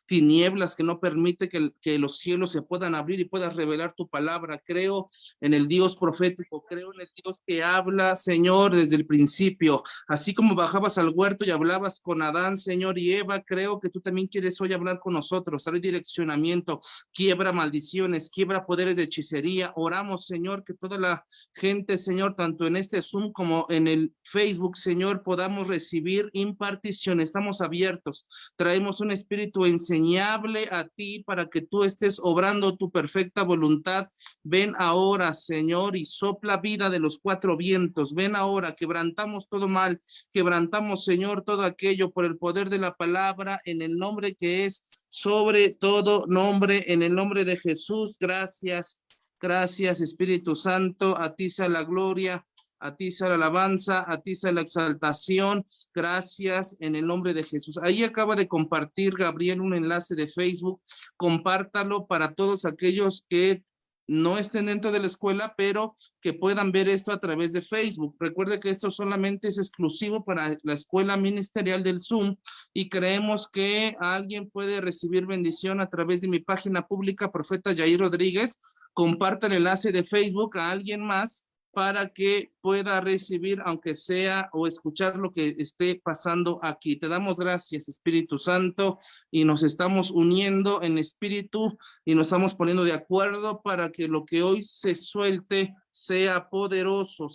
tinieblas que no permite que los cielos se puedan abrir y puedas revelar tu palabra. Creo en el Dios profético, creo en el Dios que habla, Señor, desde el principio. Así como bajabas al huerto y hablabas con Adán, Señor, y Eva, creo que tú también quieres hoy hablar con nosotros, dar direccionamiento, quiebra maldiciones, quiebra poderes de hechicería. Oramos, Señor, que toda la gente, Señor, tanto en este Zoom como en el Facebook, Señor, podamos recibir impartición. Estamos abiertos. Traemos un espíritu enseñable a ti para que tú estés obrando tu perfecta voluntad. Ven ahora, Señor, y sopla vida de los cuatro vientos. Ven ahora, quebrantamos todo mal, quebrantamos, Señor, todo aquello por el poder de la palabra, en el nombre que es sobre todo nombre, en el nombre de Jesús. Gracias, gracias, Espíritu Santo. A ti sea la gloria, a ti sea la alabanza, a ti sea la exaltación. Gracias en el nombre de Jesús. Ahí acaba de compartir Gabriel un enlace de Facebook. Compártalo para todos aquellos que no estén dentro de la escuela, pero que puedan ver esto a través de Facebook. Recuerde que esto solamente es exclusivo para la escuela ministerial del Zoom y creemos que alguien puede recibir bendición a través de mi página pública, Profeta Yair Rodríguez. Comparta el enlace de Facebook a alguien más para que pueda recibir, aunque sea, o escuchar lo que esté pasando aquí. Te damos gracias, Espíritu Santo, y nos estamos uniendo en espíritu y nos estamos poniendo de acuerdo para que lo que hoy se suelte sea poderoso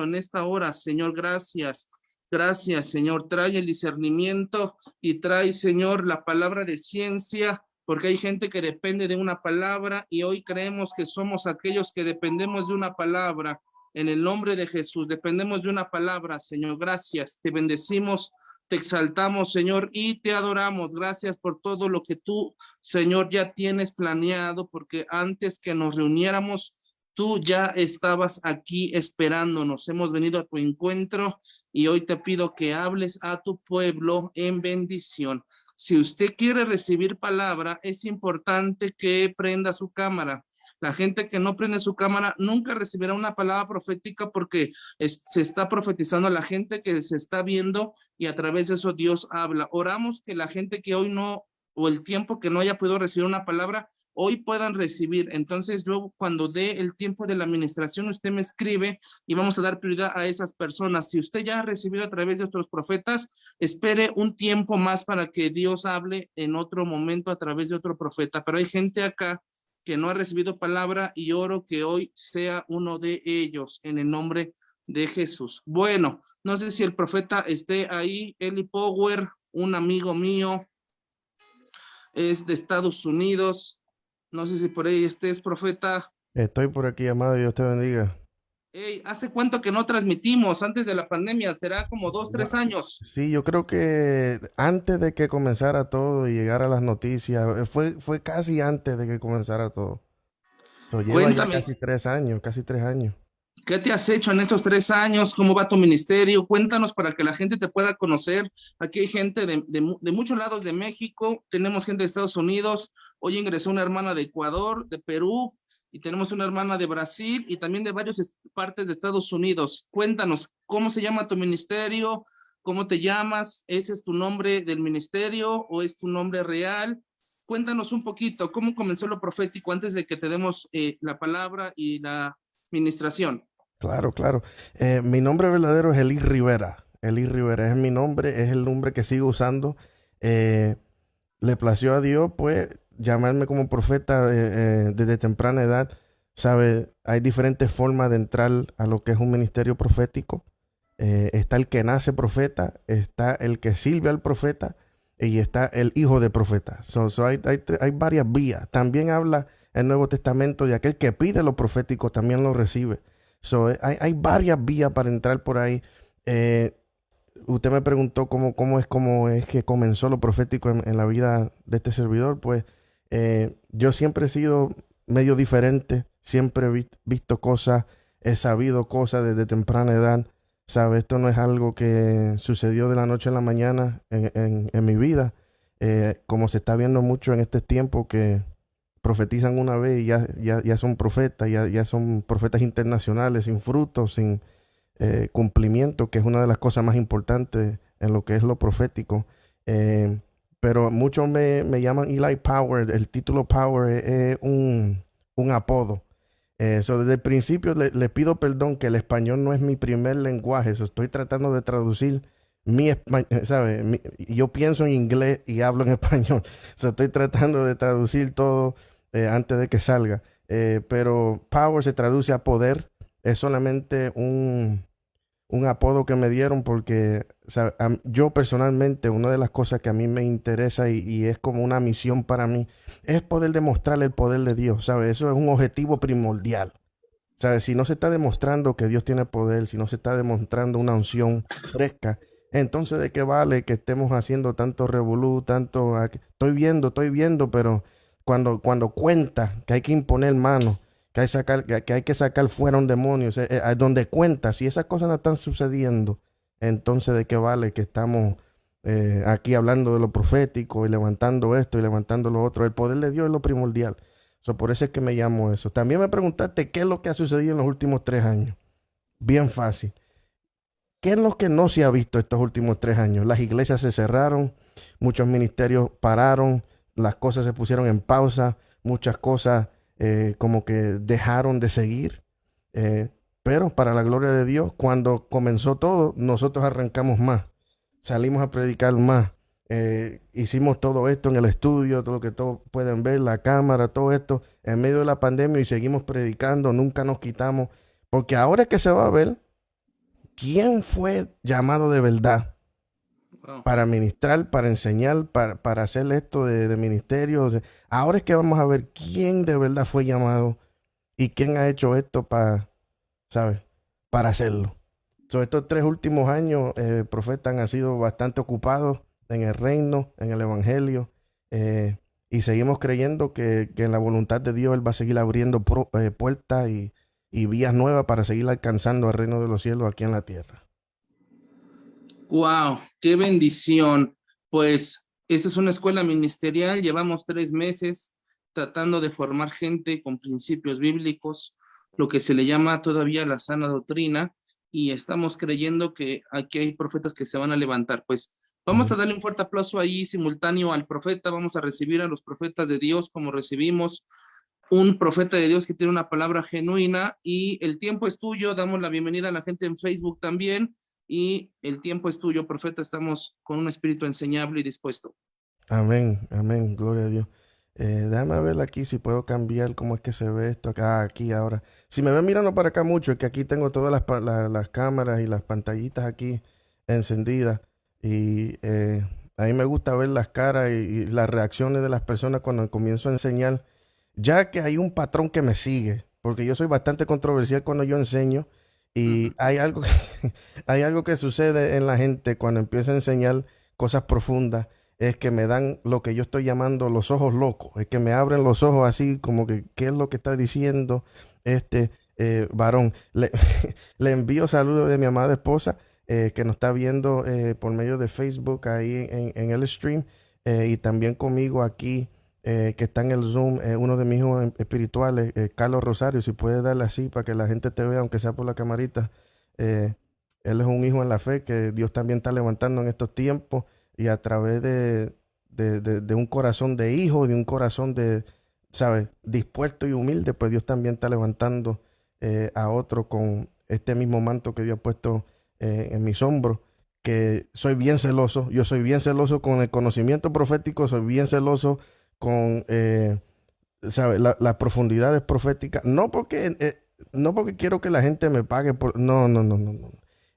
en esta hora. Señor, gracias. Gracias, Señor. Trae el discernimiento y trae, Señor, la palabra de ciencia, porque hay gente que depende de una palabra y hoy creemos que somos aquellos que dependemos de una palabra. En el nombre de Jesús, dependemos de una palabra, Señor. Gracias, te bendecimos, te exaltamos, Señor, y te adoramos. Gracias por todo lo que tú, Señor, ya tienes planeado, porque antes que nos reuniéramos, tú ya estabas aquí esperándonos. Hemos venido a tu encuentro y hoy te pido que hables a tu pueblo en bendición. Si usted quiere recibir palabra, es importante que prenda su cámara. La gente que no prende su cámara nunca recibirá una palabra profética porque se está profetizando a la gente que se está viendo y a través de eso Dios habla. Oramos que la gente que hoy no, o el tiempo que no haya podido recibir una palabra, hoy puedan recibir. Entonces yo cuando dé el tiempo de la administración, usted me escribe y vamos a dar prioridad a esas personas. Si usted ya ha recibido a través de otros profetas, espere un tiempo más para que Dios hable en otro momento a través de otro profeta. Pero hay gente acá que no ha recibido palabra y oro que hoy sea uno de ellos en el nombre de Jesús. Bueno, no sé si el profeta esté ahí. Eli Power, un amigo mío, es de Estados Unidos. No sé si por ahí estés, profeta. Estoy por aquí, amado, Dios te bendiga. Hey, ¿hace cuánto que no transmitimos? Antes de la pandemia, será como 2, 3 años. Sí, yo creo que antes de que comenzara todo y llegara las noticias, fue casi antes de que comenzara todo. Lleva ya Cuéntame, casi 3 años, casi 3 años. ¿qué te has hecho en esos 3 años? ¿Cómo va tu ministerio? Cuéntanos para que la gente te pueda conocer. Aquí hay gente de muchos lados de México, tenemos gente de Estados Unidos. Hoy ingresó una hermana de Ecuador, de Perú, y tenemos una hermana de Brasil y también de varias partes de Estados Unidos. Cuéntanos, ¿cómo se llama tu ministerio? ¿Cómo te llamas? ¿Ese es tu nombre del ministerio o es tu nombre real? Cuéntanos un poquito, ¿cómo comenzó lo profético antes de que te demos la palabra y la administración? Claro, claro. Mi nombre verdadero es Eli Rivera. Eli Rivera es mi nombre, es el nombre que sigo usando. Eh, Le plació a Dios, pues, llamarme como profeta desde temprana edad. ¿Sabe? Hay diferentes formas de entrar a lo que es un ministerio profético. Está el que nace profeta, está el que sirve al profeta y está el hijo de profeta. Hay varias vías. También habla el Nuevo Testamento de aquel que pide lo profético, también lo recibe. Hay varias vías para entrar por ahí. Eh, Usted me preguntó cómo es que comenzó lo profético en la vida de este servidor. Pues yo siempre he sido medio diferente, siempre he visto cosas, he sabido cosas desde temprana edad. ¿Sabe? Esto no es algo que sucedió de la noche a la mañana en mi vida, como se está viendo mucho en este tiempo que profetizan una vez y ya son profetas, ya son profetas internacionales sin frutos, sin cumplimiento, que es una de las cosas más importantes en lo que es lo profético. Eh, pero muchos me llaman Eli Power. El título Power es un apodo. Desde el principio le pido perdón que el español no es mi primer lenguaje. Estoy tratando de traducir mi español, ¿sabes? Yo pienso en inglés y hablo en español. Estoy tratando de traducir todo antes de que salga. Pero Power se traduce a poder. Es solamente un apodo que me dieron porque yo personalmente, una de las cosas que a mí me interesa y es como una misión para mí, es poder demostrar el poder de Dios, ¿sabes? Eso es un objetivo primordial, ¿sabes? Si no se está demostrando que Dios tiene poder, si no se está demostrando una unción fresca, entonces ¿de qué vale que estemos haciendo tanto revolú, tanto... Estoy viendo, pero cuando cuenta que hay que imponer manos, que hay que sacar fuera un demonio, donde cuenta, si esas cosas no están sucediendo, entonces ¿de qué vale que estamos aquí hablando de lo profético y levantando esto y levantando lo otro? El poder de Dios es lo primordial. Por eso es que me llamo eso. También me preguntaste qué es lo que ha sucedido en los últimos 3 años. Bien fácil. ¿Qué es lo que no se ha visto estos últimos 3 años? Las iglesias se cerraron, muchos ministerios pararon, las cosas se pusieron en pausa, muchas cosas como que dejaron de seguir. Pero para la gloria de Dios, cuando comenzó todo, nosotros arrancamos más, salimos a predicar más. Hicimos todo esto en el estudio, todo lo que todos pueden ver, la cámara, todo esto en medio de la pandemia y seguimos predicando, nunca nos quitamos, porque ahora es que se va a ver quién fue llamado de verdad Wow. para ministrar, para enseñar, para hacer esto de ministerio. Ahora es que vamos a ver quién de verdad fue llamado y quién ha hecho esto para, ¿sabes? Para hacerlo. Estos 3 últimos años, profetas han sido bastante ocupados en el reino, en el evangelio, y seguimos creyendo que en la voluntad de Dios Él va a seguir abriendo puertas y vías nuevas para seguir alcanzando el reino de los cielos aquí en la tierra. Wow, qué bendición. Pues esta es una escuela ministerial, llevamos 3 meses tratando de formar gente con principios bíblicos, lo que se le llama todavía la sana doctrina, y estamos creyendo que aquí hay profetas que se van a levantar. Pues vamos a darle un fuerte aplauso ahí simultáneo al profeta, vamos a recibir a los profetas de Dios como recibimos un profeta de Dios que tiene una palabra genuina, y el tiempo es tuyo. Damos la bienvenida a la gente en Facebook también. Y el tiempo es tuyo, profeta. Estamos con un espíritu enseñable y dispuesto. Amén, amén, gloria a Dios. Déjame ver aquí si puedo cambiar cómo es que se ve esto acá, aquí ahora. Si me ven mirando para acá mucho, es que aquí tengo todas las cámaras y las pantallitas aquí encendidas. Y a mí me gusta ver las caras y las reacciones de las personas cuando comienzo a enseñar, ya que hay un patrón que me sigue, porque yo soy bastante controversial cuando yo enseño. Y hay algo, hay algo que sucede en la gente cuando empiezo a enseñar cosas profundas, es que me dan lo que yo estoy llamando los ojos locos, es que me abren los ojos así como que, ¿qué es lo que está diciendo este varón? Le envío saludos de mi amada esposa que nos está viendo por medio de Facebook ahí en el stream, y también conmigo aquí que está en el Zoom, uno de mis hijos espirituales, Carlos Rosario. Si puedes darle así para que la gente te vea, aunque sea por la camarita. Él es un hijo en la fe que Dios también está levantando en estos tiempos, y a través de un corazón de hijo, de un corazón de, ¿sabes? Dispuesto y humilde, pues Dios también está levantando a otro con este mismo manto que Dios ha puesto en mis hombros. Que soy bien celoso, yo soy bien celoso con el conocimiento profético, soy bien celoso con ¿sabe? Las profundidades proféticas, no porque quiero que la gente me pague por, no, no, no, no, no.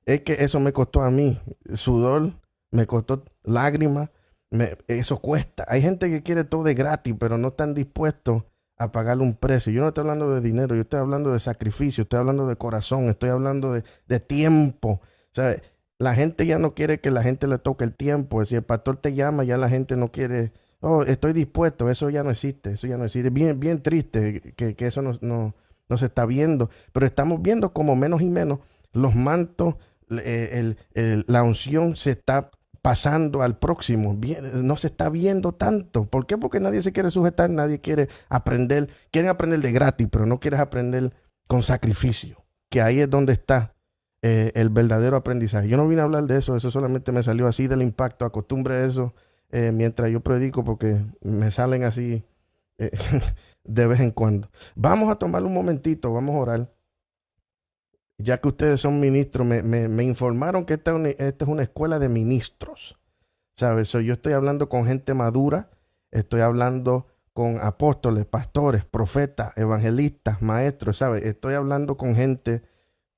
Es que eso me costó a mí sudor, me costó lágrimas, eso cuesta. Hay gente que quiere todo de gratis, pero no están dispuestos a pagarle un precio. Yo no estoy hablando de dinero, yo estoy hablando de sacrificio, estoy hablando de corazón, estoy hablando de tiempo. ¿Sabe? La gente ya no quiere que la gente le toque el tiempo. Si el pastor te llama, ya la gente no quiere. Oh, estoy dispuesto. Eso ya no existe. Eso ya no existe. Bien, bien triste que eso no se está viendo. Pero estamos viendo como menos y menos los mantos, la unción se está pasando al próximo. Bien, no se está viendo tanto. ¿Por qué? Porque nadie se quiere sujetar, nadie quiere aprender. Quieren aprender de gratis, pero no quieres aprender con sacrificio. Que ahí es donde está el verdadero aprendizaje. Yo no vine a hablar de eso. Eso solamente me salió así del impacto. Acostumbre eso. mientras yo predico, porque me salen así eh, de vez en cuando. Vamos a tomar un momentito, vamos a orar. Ya que ustedes son ministros, me informaron que esta es una escuela de ministros, ¿sabes? Yo estoy hablando con gente madura, estoy hablando con apóstoles, pastores, profetas, evangelistas, maestros, ¿sabes? Estoy hablando con gente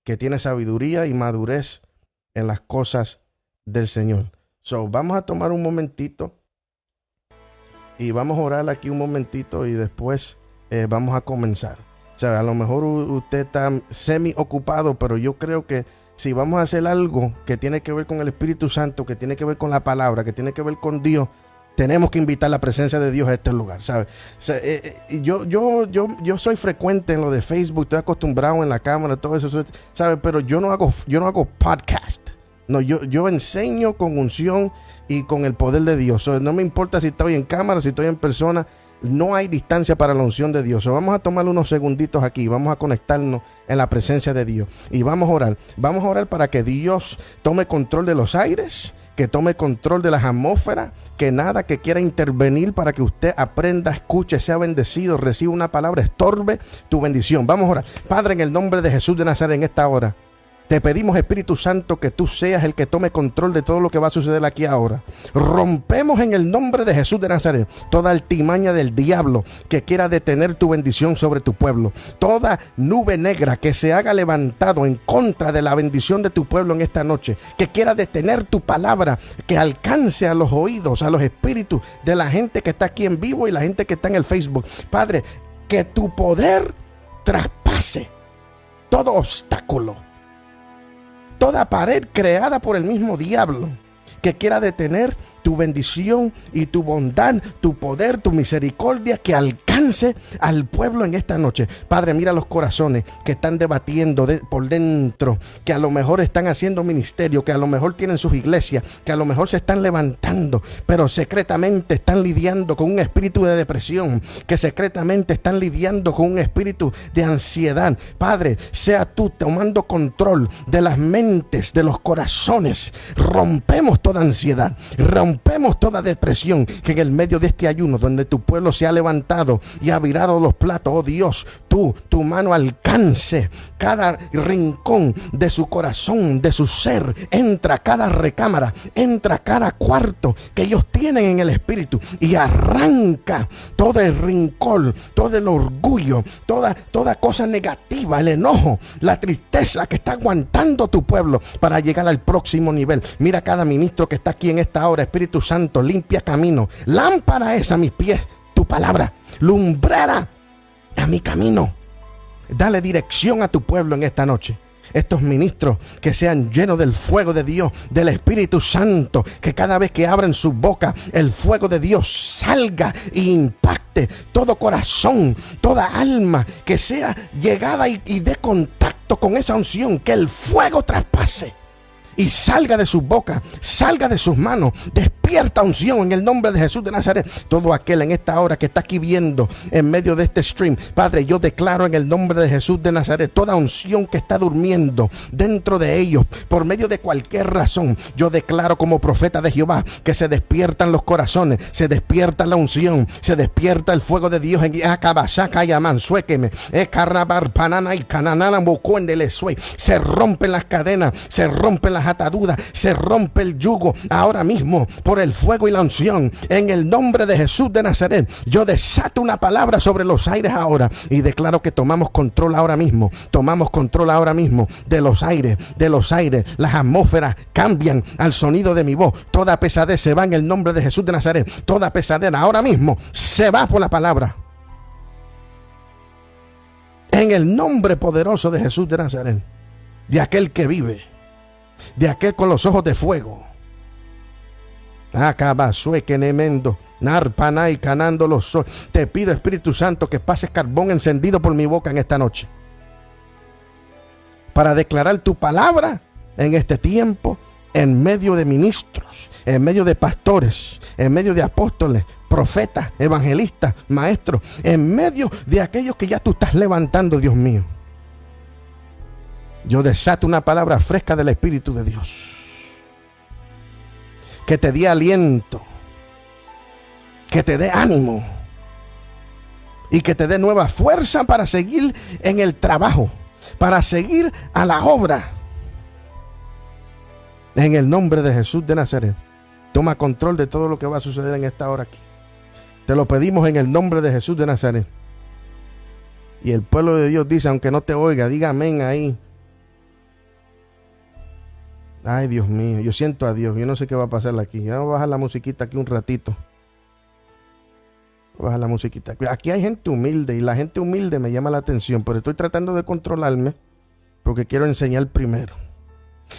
que tiene sabiduría y madurez en las cosas del Señor. Vamos a tomar un momentito y vamos a orar aquí un momentito y después vamos a comenzar. O sea, a lo mejor usted está semi ocupado, pero yo creo que si vamos a hacer algo que tiene que ver con el Espíritu Santo, que tiene que ver con la palabra, que tiene que ver con Dios, tenemos que invitar la presencia de Dios a este lugar, ¿sabes? O sea, yo soy frecuente en lo de Facebook, estoy acostumbrado en la cámara, todo eso, ¿sabes? Pero yo no hago podcast. No, yo enseño con unción y con el poder de Dios. No me importa si estoy en cámara, si estoy en persona. No hay distancia para la unción de Dios. Vamos a tomar unos segunditos aquí. Vamos a conectarnos en la presencia de Dios. Y vamos a orar. Vamos a orar para que Dios tome control de los aires, que tome control de las atmósferas, que nada que quiera intervenir para que usted aprenda, escuche, sea bendecido, reciba una palabra, estorbe tu bendición. Vamos a orar. Padre, en el nombre de Jesús de Nazaret, en esta hora, te pedimos, Espíritu Santo, que tú seas el que tome control de todo lo que va a suceder aquí ahora. Rompemos en el nombre de Jesús de Nazaret toda altimaña del diablo que quiera detener tu bendición sobre tu pueblo. Toda nube negra que se haga levantado en contra de la bendición de tu pueblo en esta noche, que quiera detener tu palabra, que alcance a los oídos, a los espíritus de la gente que está aquí en vivo y la gente que está en el Facebook. Padre, que tu poder traspase todo obstáculo, toda pared creada por el mismo diablo que quiera detener tu bendición y tu bondad, tu poder, tu misericordia, que alcance al pueblo en esta noche. Padre, mira los corazones que están debatiendo por dentro, que a lo mejor están haciendo ministerio, que a lo mejor tienen sus iglesias, que a lo mejor se están levantando, pero secretamente están lidiando con un espíritu de depresión, que secretamente están lidiando con un espíritu de ansiedad. Padre, sea tú tomando control de las mentes, de los corazones. Rompemos toda ansiedad, rompemos toda depresión, que en el medio de este ayuno donde tu pueblo se ha levantado y ha virado los platos, oh Dios, tu mano alcance cada rincón de su corazón, de su ser, entra cada recámara, entra cada cuarto que ellos tienen en el espíritu y arranca todo el rincón, todo el orgullo, toda cosa negativa, el enojo, la tristeza que está aguantando tu pueblo para llegar al próximo nivel. Mira cada ministro que está aquí en esta hora. Espíritu Santo, limpia camino. Lámpara es a mis pies tu palabra, lumbrera a mi camino. Dale dirección a tu pueblo en esta noche. Estos ministros que sean llenos del fuego de Dios, del Espíritu Santo, que cada vez que abran su boca el fuego de Dios salga e impacte todo corazón, toda alma que sea llegada y dé contacto con esa unción, que el fuego traspase y salga de sus bocas, salga de sus manos. Despierta unción en el nombre de Jesús de Nazaret. Todo aquel en esta hora que está aquí viendo en medio de este stream, Padre, yo declaro en el nombre de Jesús de Nazaret, toda unción que está durmiendo dentro de ellos por medio de cualquier razón, yo declaro como profeta de Jehová que se despiertan los corazones, se despierta la unción, se despierta el fuego de Dios en Acabasaka y Amansuéqueme, Ecarabar, Panana y Cananana, Mocuendele, se rompen las cadenas, se rompen las ataduras, se rompe el yugo ahora mismo por el fuego y la unción. En el nombre de Jesús de Nazaret, yo desato una palabra sobre los aires ahora y declaro que tomamos control ahora mismo, de los aires, las atmósferas cambian al sonido de mi voz. Toda pesadez se va en el nombre de Jesús de Nazaret. Toda pesadez ahora mismo se va por la palabra. En el nombre poderoso de Jesús de Nazaret, de aquel que vive, de aquel con los ojos de fuego. Te pido, Espíritu Santo, que pases carbón encendido por mi boca en esta noche para declarar tu palabra en este tiempo, en medio de ministros, en medio de pastores, en medio de apóstoles, profetas, evangelistas, maestros, en medio de aquellos que ya tú estás levantando, Dios mío. Yo desato una palabra fresca del Espíritu de Dios, que te dé aliento, que te dé ánimo y que te dé nueva fuerza para seguir en el trabajo, para seguir a la obra. En el nombre de Jesús de Nazaret, toma control de todo lo que va a suceder en esta hora aquí. Te lo pedimos en el nombre de Jesús de Nazaret. Y el pueblo de Dios dice, aunque no te oiga, diga amén ahí. Ay, Dios mío, yo siento a Dios. Yo no sé qué va a pasar aquí. Ya voy a bajar la musiquita aquí un ratito. Voy a bajar la musiquita. Aquí hay gente humilde y la gente humilde me llama la atención, pero estoy tratando de controlarme porque quiero enseñar primero.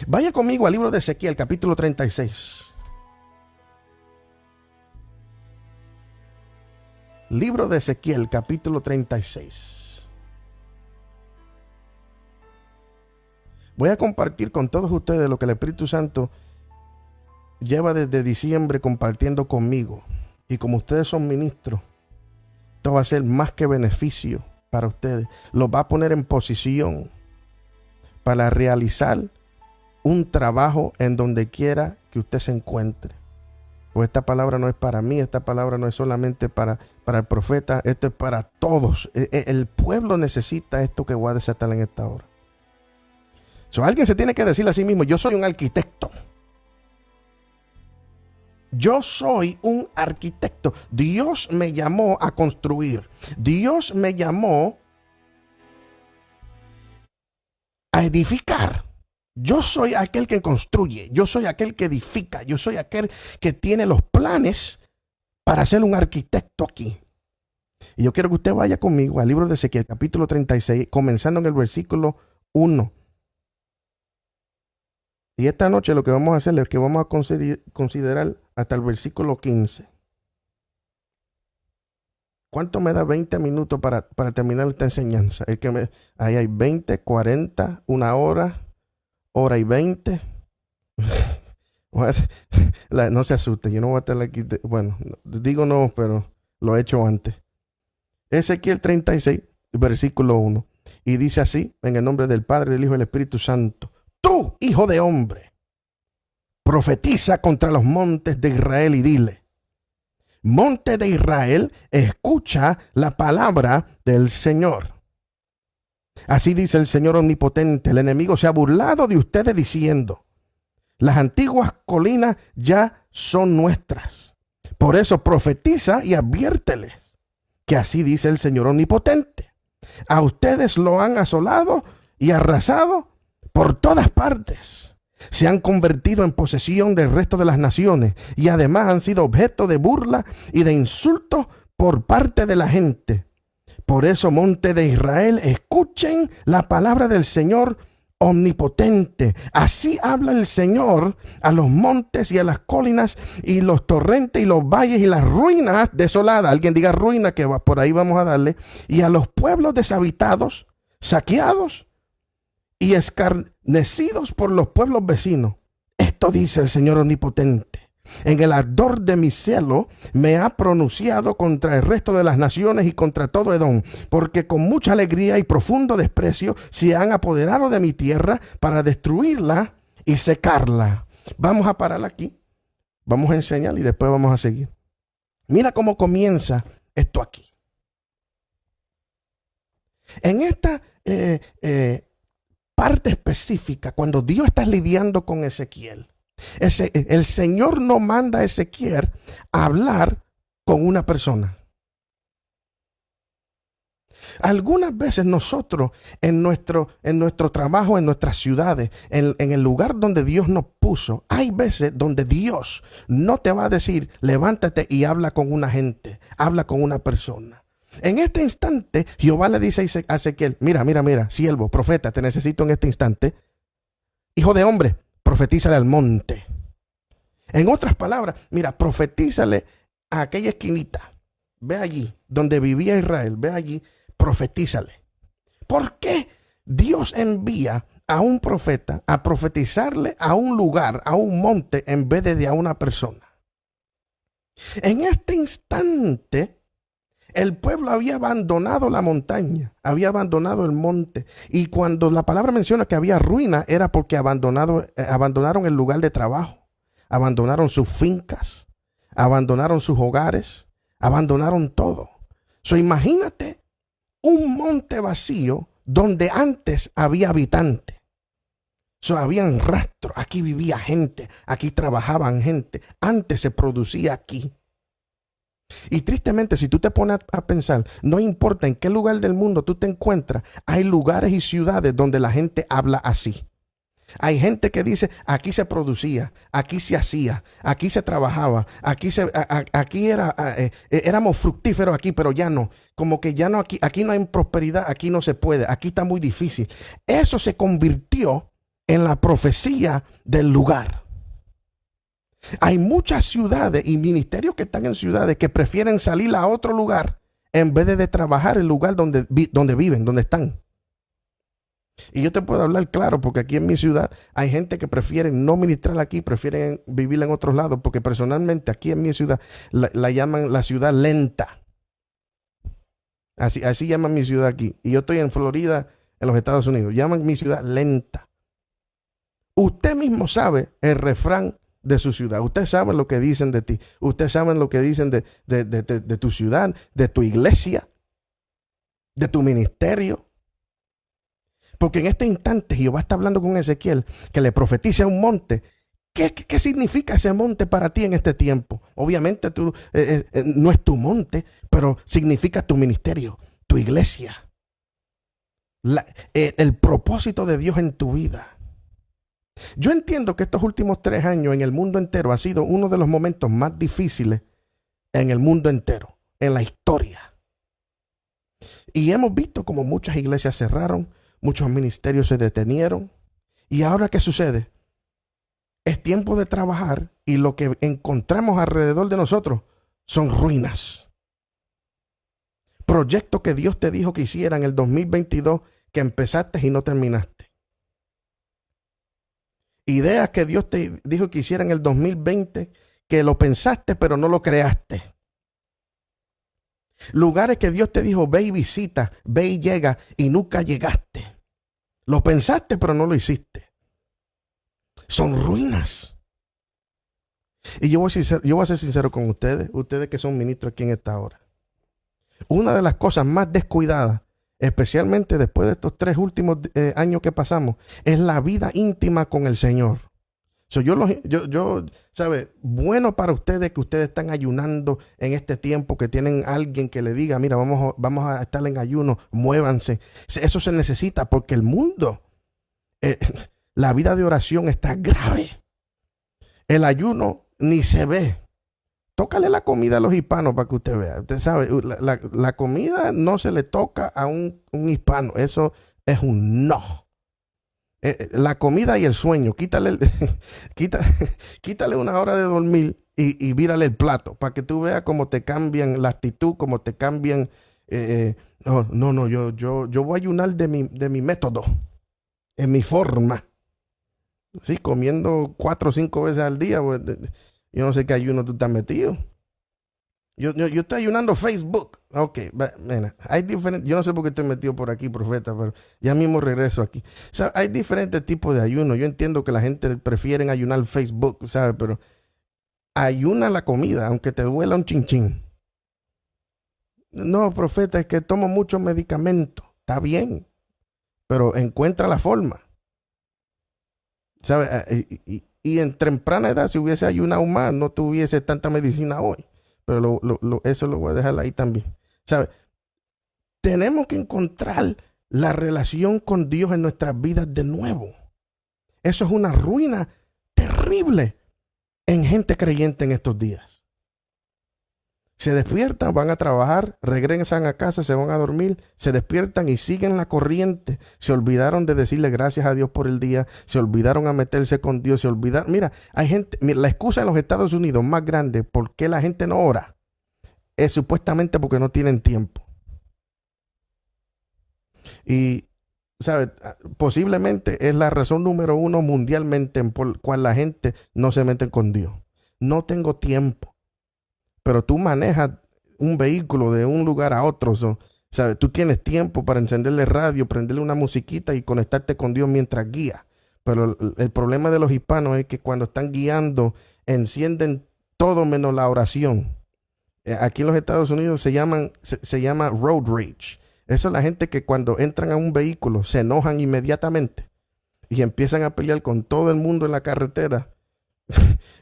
Vaya conmigo al libro de Ezequiel, capítulo 36. Libro de Ezequiel, capítulo 36. Voy a compartir con todos ustedes lo que el Espíritu Santo lleva desde diciembre compartiendo conmigo. Y como ustedes son ministros, esto va a ser más que beneficio para ustedes. Los va a poner en posición para realizar un trabajo en donde quiera que usted se encuentre. Pues esta palabra no es para mí, esta palabra no es solamente para el profeta, esto es para todos. El pueblo necesita esto que voy a desatar en esta hora. Alguien se tiene que decir a sí mismo, yo soy un arquitecto. Yo soy un arquitecto. Dios me llamó a construir. Dios me llamó a edificar. Yo soy aquel que construye. Yo soy aquel que edifica. Yo soy aquel que tiene los planes para ser un arquitecto aquí. Y yo quiero que usted vaya conmigo al libro de Ezequiel, capítulo 36, comenzando en el versículo 1. Y esta noche lo que vamos a hacer es que vamos a considerar hasta el versículo 15. ¿Cuánto me da 20 minutos para terminar esta enseñanza? Ahí hay 20, 40, una hora, hora y 20. No se asuste, yo no voy a estar aquí. Bueno, digo no, pero lo he hecho antes. Ezequiel 36, versículo 1. Y dice así, en el nombre del Padre, del Hijo y del Espíritu Santo. Tú, hijo de hombre, profetiza contra los montes de Israel y dile: monte de Israel, escucha la palabra del Señor. Así dice el Señor omnipotente: el enemigo se ha burlado de ustedes diciendo: las antiguas colinas ya son nuestras. Por eso profetiza y adviérteles que así dice el Señor omnipotente: a ustedes lo han asolado y arrasado por todas partes. Se han convertido en posesión del resto de las naciones y además han sido objeto de burla y de insultos por parte de la gente. Por eso, monte de Israel, escuchen la palabra del Señor omnipotente. Así habla el Señor a los montes y a las colinas y los torrentes y los valles y las ruinas desoladas. Alguien diga ruina, que va, por ahí vamos a darle. Y a los pueblos deshabitados, saqueados y escarnecidos por los pueblos vecinos. Esto dice el Señor omnipotente: en el ardor de mi celo me ha pronunciado contra el resto de las naciones y contra todo Edom, porque con mucha alegría y profundo desprecio se han apoderado de mi tierra para destruirla y secarla. Vamos a parar aquí, vamos a enseñar y después vamos a seguir. Mira cómo comienza esto aquí. En esta parte específica, cuando Dios está lidiando con Ezequiel, el Señor no manda a Ezequiel a hablar con una persona. Algunas veces nosotros en nuestro trabajo, en nuestras ciudades, en el lugar donde Dios nos puso, hay veces donde Dios no te va a decir: levántate y habla con una gente, habla con una persona. En este instante, Jehová le dice a Ezequiel: mira, siervo, profeta, te necesito en este instante. Hijo de hombre, profetízale al monte. En otras palabras, mira, profetízale a aquella esquinita. Ve allí, donde vivía Israel, ve allí, profetízale. ¿Por qué Dios envía a un profeta a profetizarle a un lugar, a un monte, en vez de a una persona? En este instante, el pueblo había abandonado la montaña, había abandonado el monte. Y cuando la palabra menciona que había ruina, era porque abandonaron el lugar de trabajo, abandonaron sus fincas, abandonaron sus hogares, Abandonaron todo. So, imagínate un monte vacío donde antes había habitantes. So, habían rastros. Aquí vivía gente. Aquí trabajaban gente. Antes se producía aquí. Y tristemente, si tú te pones a pensar, no importa en qué lugar del mundo tú te encuentras, hay lugares y ciudades donde la gente habla así. Hay gente que dice, aquí se producía, aquí se hacía, aquí se trabajaba, aquí éramos fructíferos aquí, pero ya no. Como que ya no, aquí no hay prosperidad, aquí no se puede, aquí está muy difícil. Eso se convirtió en la profecía del lugar. Hay muchas ciudades y ministerios que están en ciudades que prefieren salir a otro lugar en vez de trabajar en el lugar donde viven, donde están. Y yo te puedo hablar claro, porque aquí en mi ciudad hay gente que prefiere no ministrar aquí, prefieren vivir en otros lados, porque personalmente aquí en mi ciudad la llaman la ciudad lenta. Así llaman mi ciudad aquí. Y yo estoy en Florida, en los Estados Unidos. Llaman mi ciudad lenta. Usted mismo sabe el refrán de su ciudad. Usted sabe lo que dicen de ti. Usted sabe lo que dicen de tu ciudad, de tu iglesia, de tu ministerio. Porque en este instante Jehová está hablando con Ezequiel que le profetice a un monte. ¿Qué significa ese monte para ti en este tiempo? Obviamente no es tu monte, pero significa tu ministerio, tu iglesia. El propósito de Dios en tu vida. Yo entiendo que estos últimos 3 años en el mundo entero ha sido uno de los momentos más difíciles en el mundo entero, en la historia. Y hemos visto como muchas iglesias cerraron, muchos ministerios se detenieron. ¿Y ahora qué sucede? Es tiempo de trabajar y lo que encontramos alrededor de nosotros son ruinas. Proyectos que Dios te dijo que hiciera en el 2022 que empezaste y no terminaste. Ideas que Dios te dijo que hiciera en el 2020 que lo pensaste pero no lo creaste. Lugares que Dios te dijo, ve y visita, ve y llega, y nunca llegaste. Lo pensaste, pero no lo hiciste. Son ruinas. Y yo voy a ser sincero con ustedes que son ministros aquí en esta hora. Una de las cosas más descuidadas, especialmente después de estos 3 últimos años que pasamos, es la vida íntima con el Señor. So, ¿sabe? Bueno para ustedes que ustedes están ayunando en este tiempo, que tienen alguien que le diga, mira, vamos a estar en ayuno, muévanse. Eso se necesita porque el mundo, la vida de oración está grave. El ayuno ni se ve. Tócale la comida a los hispanos para que usted vea. Usted sabe, la comida no se le toca a un hispano. Eso es un no. La comida y el sueño, quítale 1 hora de dormir y vírale el plato para que tú veas cómo te cambian la actitud, cómo te cambian. Yo voy a ayunar de mi método, en mi forma. Sí, comiendo 4 o 5 veces al día. Pues, yo no sé qué ayuno tú estás metido. Yo estoy ayunando Facebook. Ok, mira, hay diferentes. Yo no sé por qué estoy metido por aquí, profeta, pero ya mismo regreso aquí. O sea, hay diferentes tipos de ayuno. Yo entiendo que la gente prefiere ayunar Facebook, ¿sabes? Pero ayuna la comida, aunque te duela un chinchín. No, profeta, es que tomo muchos medicamentos. Está bien, pero encuentra la forma. ¿Sabes? Y en temprana edad, si hubiese ayunado más, no tuviese tanta medicina hoy. Pero eso lo voy a dejar ahí también. ¿Sabe? Tenemos que encontrar la relación con Dios en nuestras vidas de nuevo. Eso es una ruina terrible en gente creyente en estos días. Se despiertan, van a trabajar, regresan a casa, se van a dormir, se despiertan y siguen la corriente. Se olvidaron de decirle gracias a Dios por el día, se olvidaron a meterse con Dios, se olvidaron. Mira, hay gente, la excusa en los Estados Unidos más grande por qué la gente no ora es supuestamente porque no tienen tiempo. Y, ¿sabes? Posiblemente es la razón número 1 mundialmente por cual la gente no se mete con Dios. No tengo tiempo. Pero tú manejas un vehículo de un lugar a otro. ¿Sabes? Tú tienes tiempo para encenderle radio, prenderle una musiquita y conectarte con Dios mientras guías. Pero el problema de los hispanos es que cuando están guiando, encienden todo menos la oración. Aquí en los Estados Unidos se llama road rage. Eso es la gente que cuando entran a un vehículo se enojan inmediatamente y empiezan a pelear con todo el mundo en la carretera.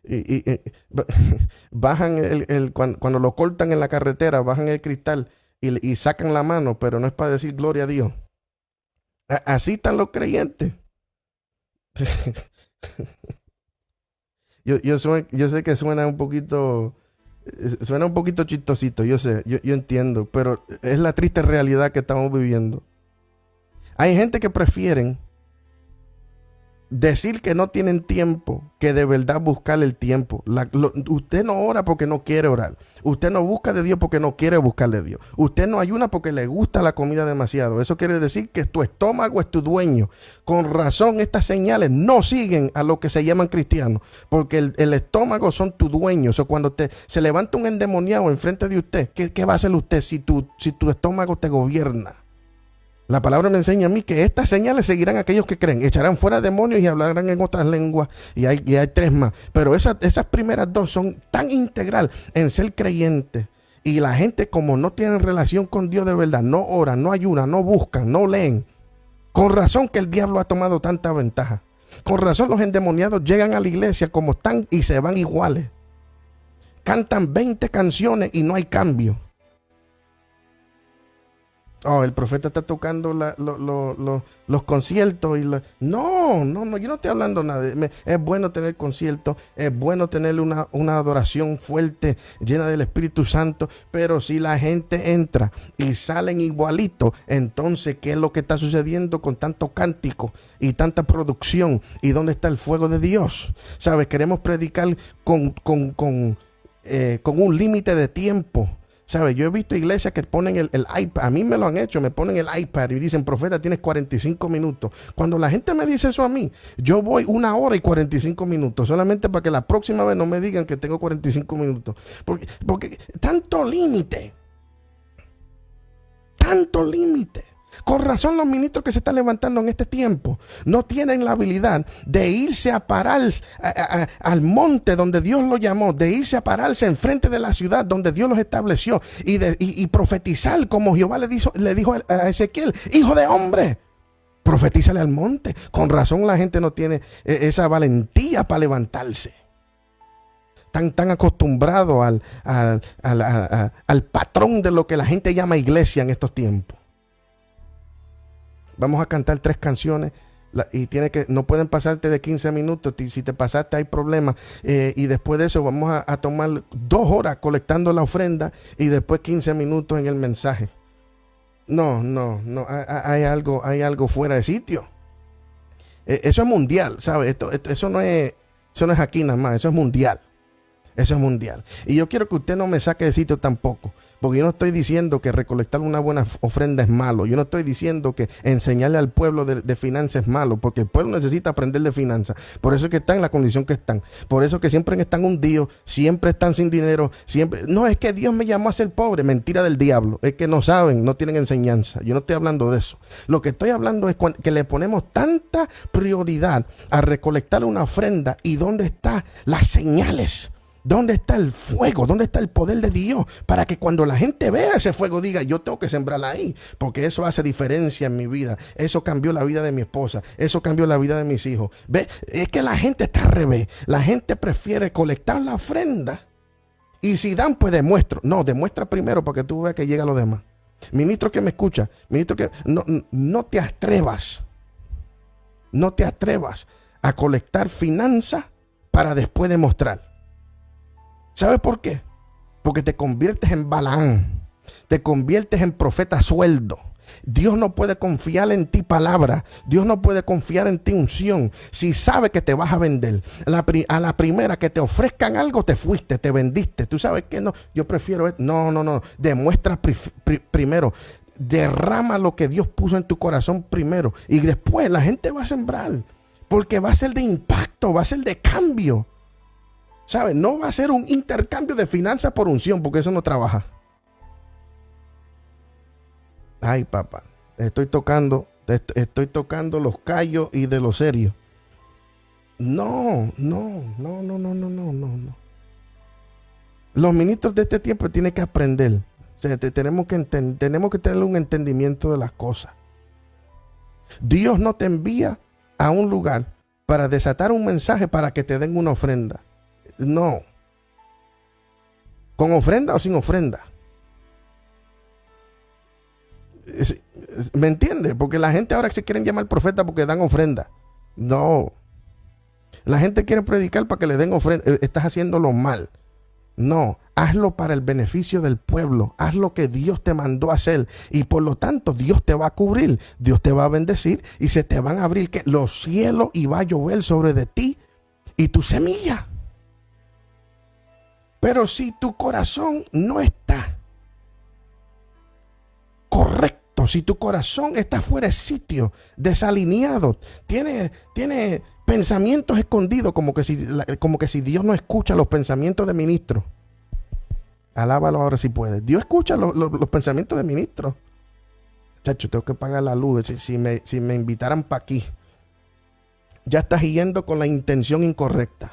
y bajan cuando lo cortan en la carretera, bajan el cristal y sacan la mano, pero no es para decir gloria a Dios. Así están los creyentes. yo sé que suena un poquito chistosito, yo sé, yo entiendo, pero es la triste realidad que estamos viviendo. Hay gente que prefieren decir que no tienen tiempo que de verdad buscar el tiempo. Usted no ora porque no quiere orar. Usted no busca de Dios porque no quiere buscar de Dios. Usted no ayuna porque le gusta la comida demasiado. Eso quiere decir que tu estómago es tu dueño. Con razón, estas señales no siguen a lo que se llaman cristianos, porque el estómago son tu dueño. O sea, cuando se levanta un endemoniado enfrente de usted, ¿qué va a hacer usted si tu estómago te gobierna? La palabra me enseña a mí que estas señales seguirán a aquellos que creen. Echarán fuera demonios y hablarán en otras lenguas. Y hay tres más. Pero esas primeras dos son tan integral en ser creyente. Y la gente, como no tienen relación con Dios de verdad, no oran, no ayunan, no buscan, no leen. Con razón que el diablo ha tomado tanta ventaja. Con razón los endemoniados llegan a la iglesia como están y se van iguales. Cantan 20 canciones y no hay cambio. Oh, el profeta está tocando los conciertos. No, yo no estoy hablando nada. Es bueno tener conciertos, es bueno tener una adoración fuerte, llena del Espíritu Santo, pero si la gente entra y salen igualitos, entonces, ¿qué es lo que está sucediendo con tanto cántico y tanta producción? ¿Y dónde está el fuego de Dios? ¿Sabes? Queremos predicar con un límite de tiempo. ¿Sabes? Yo he visto iglesias que ponen el iPad. A mí me lo han hecho. Me ponen el iPad y dicen, profeta, tienes 45 minutos. Cuando la gente me dice eso a mí, yo voy 1 hora y 45 minutos. Solamente para que la próxima vez no me digan que tengo 45 minutos. Porque tanto límite. Tanto límite. Con razón los ministros que se están levantando en este tiempo no tienen la habilidad de irse a parar al monte donde Dios lo llamó, de irse a pararse enfrente de la ciudad donde Dios los estableció y profetizar como Jehová le dijo a Ezequiel, hijo de hombre, profetízale al monte. Con razón la gente no tiene esa valentía para levantarse. Tan acostumbrado al patrón de lo que la gente llama iglesia en estos tiempos. Vamos a cantar 3 canciones y no pueden pasarte de 15 minutos. Si te pasaste hay problemas. Y después de eso vamos a tomar 2 horas colectando la ofrenda y después 15 minutos en el mensaje. No. Hay algo fuera de sitio. Eso es mundial, ¿sabes? Eso no es aquí nada más. Eso es mundial. Eso es mundial. Y yo quiero que usted no me saque de sitio tampoco. Porque yo no estoy diciendo que recolectar una buena ofrenda es malo. Yo no estoy diciendo que enseñarle al pueblo de finanzas es malo. Porque el pueblo necesita aprender de finanzas. Por eso es que están en la condición que están. Por eso es que siempre están hundidos. Siempre están sin dinero. No, es que Dios me llamó a ser pobre. Mentira del diablo. Es que no saben, no tienen enseñanza. Yo no estoy hablando de eso. Lo que estoy hablando es que le ponemos tanta prioridad a recolectar una ofrenda. ¿Y dónde están las señales? ¿Dónde está el fuego? ¿Dónde está el poder de Dios? Para que cuando la gente vea ese fuego diga, yo tengo que sembrarla ahí, porque eso hace diferencia en mi vida. Eso cambió la vida de mi esposa. Eso cambió la vida de mis hijos. ¿Ve? Es que la gente está al revés. La gente prefiere colectar la ofrenda. Y si dan, pues demuestro. No, demuestra primero para que tú veas que llega a lo demás. Ministro que me escucha, ministro que no te atrevas. No te atrevas a colectar finanzas para después demostrar. ¿Sabes por qué? Porque te conviertes en Balaán, te conviertes en profeta sueldo. Dios no puede confiar en ti palabra, Dios no puede confiar en ti unción. Si sabe que te vas a vender, a la primera que te ofrezcan algo, te fuiste, te vendiste. Tú sabes que no, yo prefiero, no, demuestra primero. Derrama lo que Dios puso en tu corazón primero y después la gente va a sembrar, porque va a ser de impacto, va a ser de cambio. ¿Sabes? No va a ser un intercambio de finanzas por unción, porque eso no trabaja. Ay, papá, estoy tocando los callos y de lo serio. No. Los ministros de este tiempo tienen que aprender. O sea, tenemos que tener un entendimiento de las cosas. Dios no te envía a un lugar para desatar un mensaje para que te den una ofrenda. No. ¿Con ofrenda o sin ofrenda? ¿Me entiendes? Porque la gente ahora se quieren llamar profeta porque dan ofrenda. No. La gente quiere predicar para que le den ofrenda. Estás haciéndolo mal. No, hazlo para el beneficio del pueblo. Haz lo que Dios te mandó a hacer. Y por lo tanto, Dios te va a cubrir. Dios te va a bendecir. Y se te van a abrir los cielos y va a llover sobre de ti y tu semilla. Pero si tu corazón no está correcto, si tu corazón está fuera de sitio, desalineado, tiene pensamientos escondidos, como que si Dios no escucha los pensamientos de ministros. Alábalo ahora si puedes. Dios escucha los pensamientos de ministros. Chacho, tengo que pagar la luz. Si me invitaran para aquí, ya estás yendo con la intención incorrecta.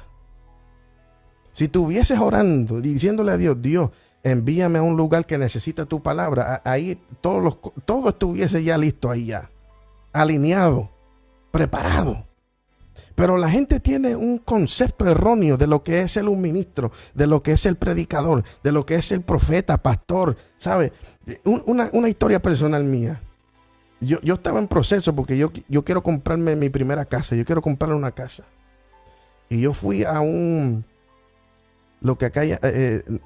Si estuvieses orando, diciéndole a Dios, Dios, envíame a un lugar que necesita tu palabra, ahí todo estuviese ya listo, ahí ya, alineado, preparado. Pero la gente tiene un concepto erróneo de lo que es ser un ministro, de lo que es el predicador, de lo que es el profeta, pastor, ¿sabe? Una historia personal mía. Yo estaba en proceso porque yo quiero comprarme mi primera casa, yo quiero comprarle una casa. Y yo fui a lo que acá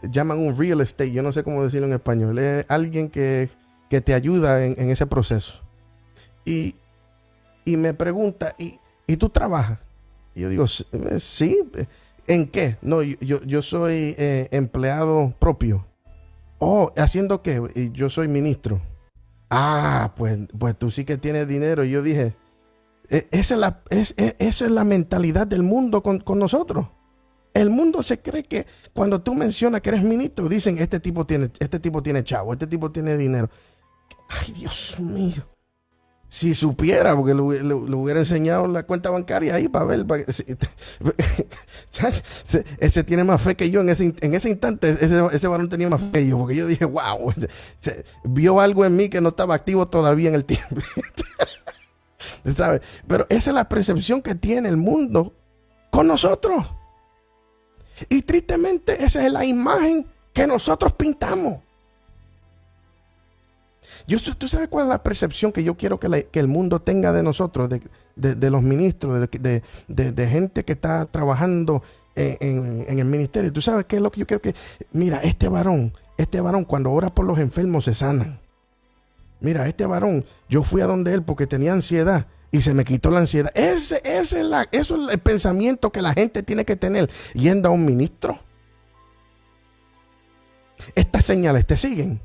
llaman un real estate, yo no sé cómo decirlo en español, es alguien que te ayuda en ese proceso. Y me pregunta, ¿y tú trabajas? Y yo digo, sí. ¿En qué? No, yo soy empleado propio. Oh, ¿haciendo qué? Y yo soy ministro. Ah, pues tú sí que tienes dinero. Y yo dije, esa es la mentalidad del mundo con nosotros. El mundo se cree que cuando tú mencionas que eres ministro, dicen, este tipo tiene chavo, este tipo tiene dinero. Ay, Dios mío. Si supiera, porque le hubiera enseñado la cuenta bancaria ahí para ver. Ese tiene más fe que yo. En ese instante, ese varón tenía más fe que yo. Porque yo dije, wow, vio algo en mí que no estaba activo todavía en el tiempo. ¿Sabes? Pero esa es la percepción que tiene el mundo con nosotros. Y tristemente, esa es la imagen que nosotros pintamos. ¿Tú sabes cuál es la percepción que yo quiero que el mundo tenga de nosotros, de los ministros, de gente que está trabajando en el ministerio? ¿Tú sabes qué es lo que yo quiero que... Mira, este varón cuando ora por los enfermos se sanan. Mira, este varón, yo fui a donde él porque tenía ansiedad y se me quitó la ansiedad. Eso es el pensamiento que la gente tiene que tener yendo a un ministro. Estas señales te siguen.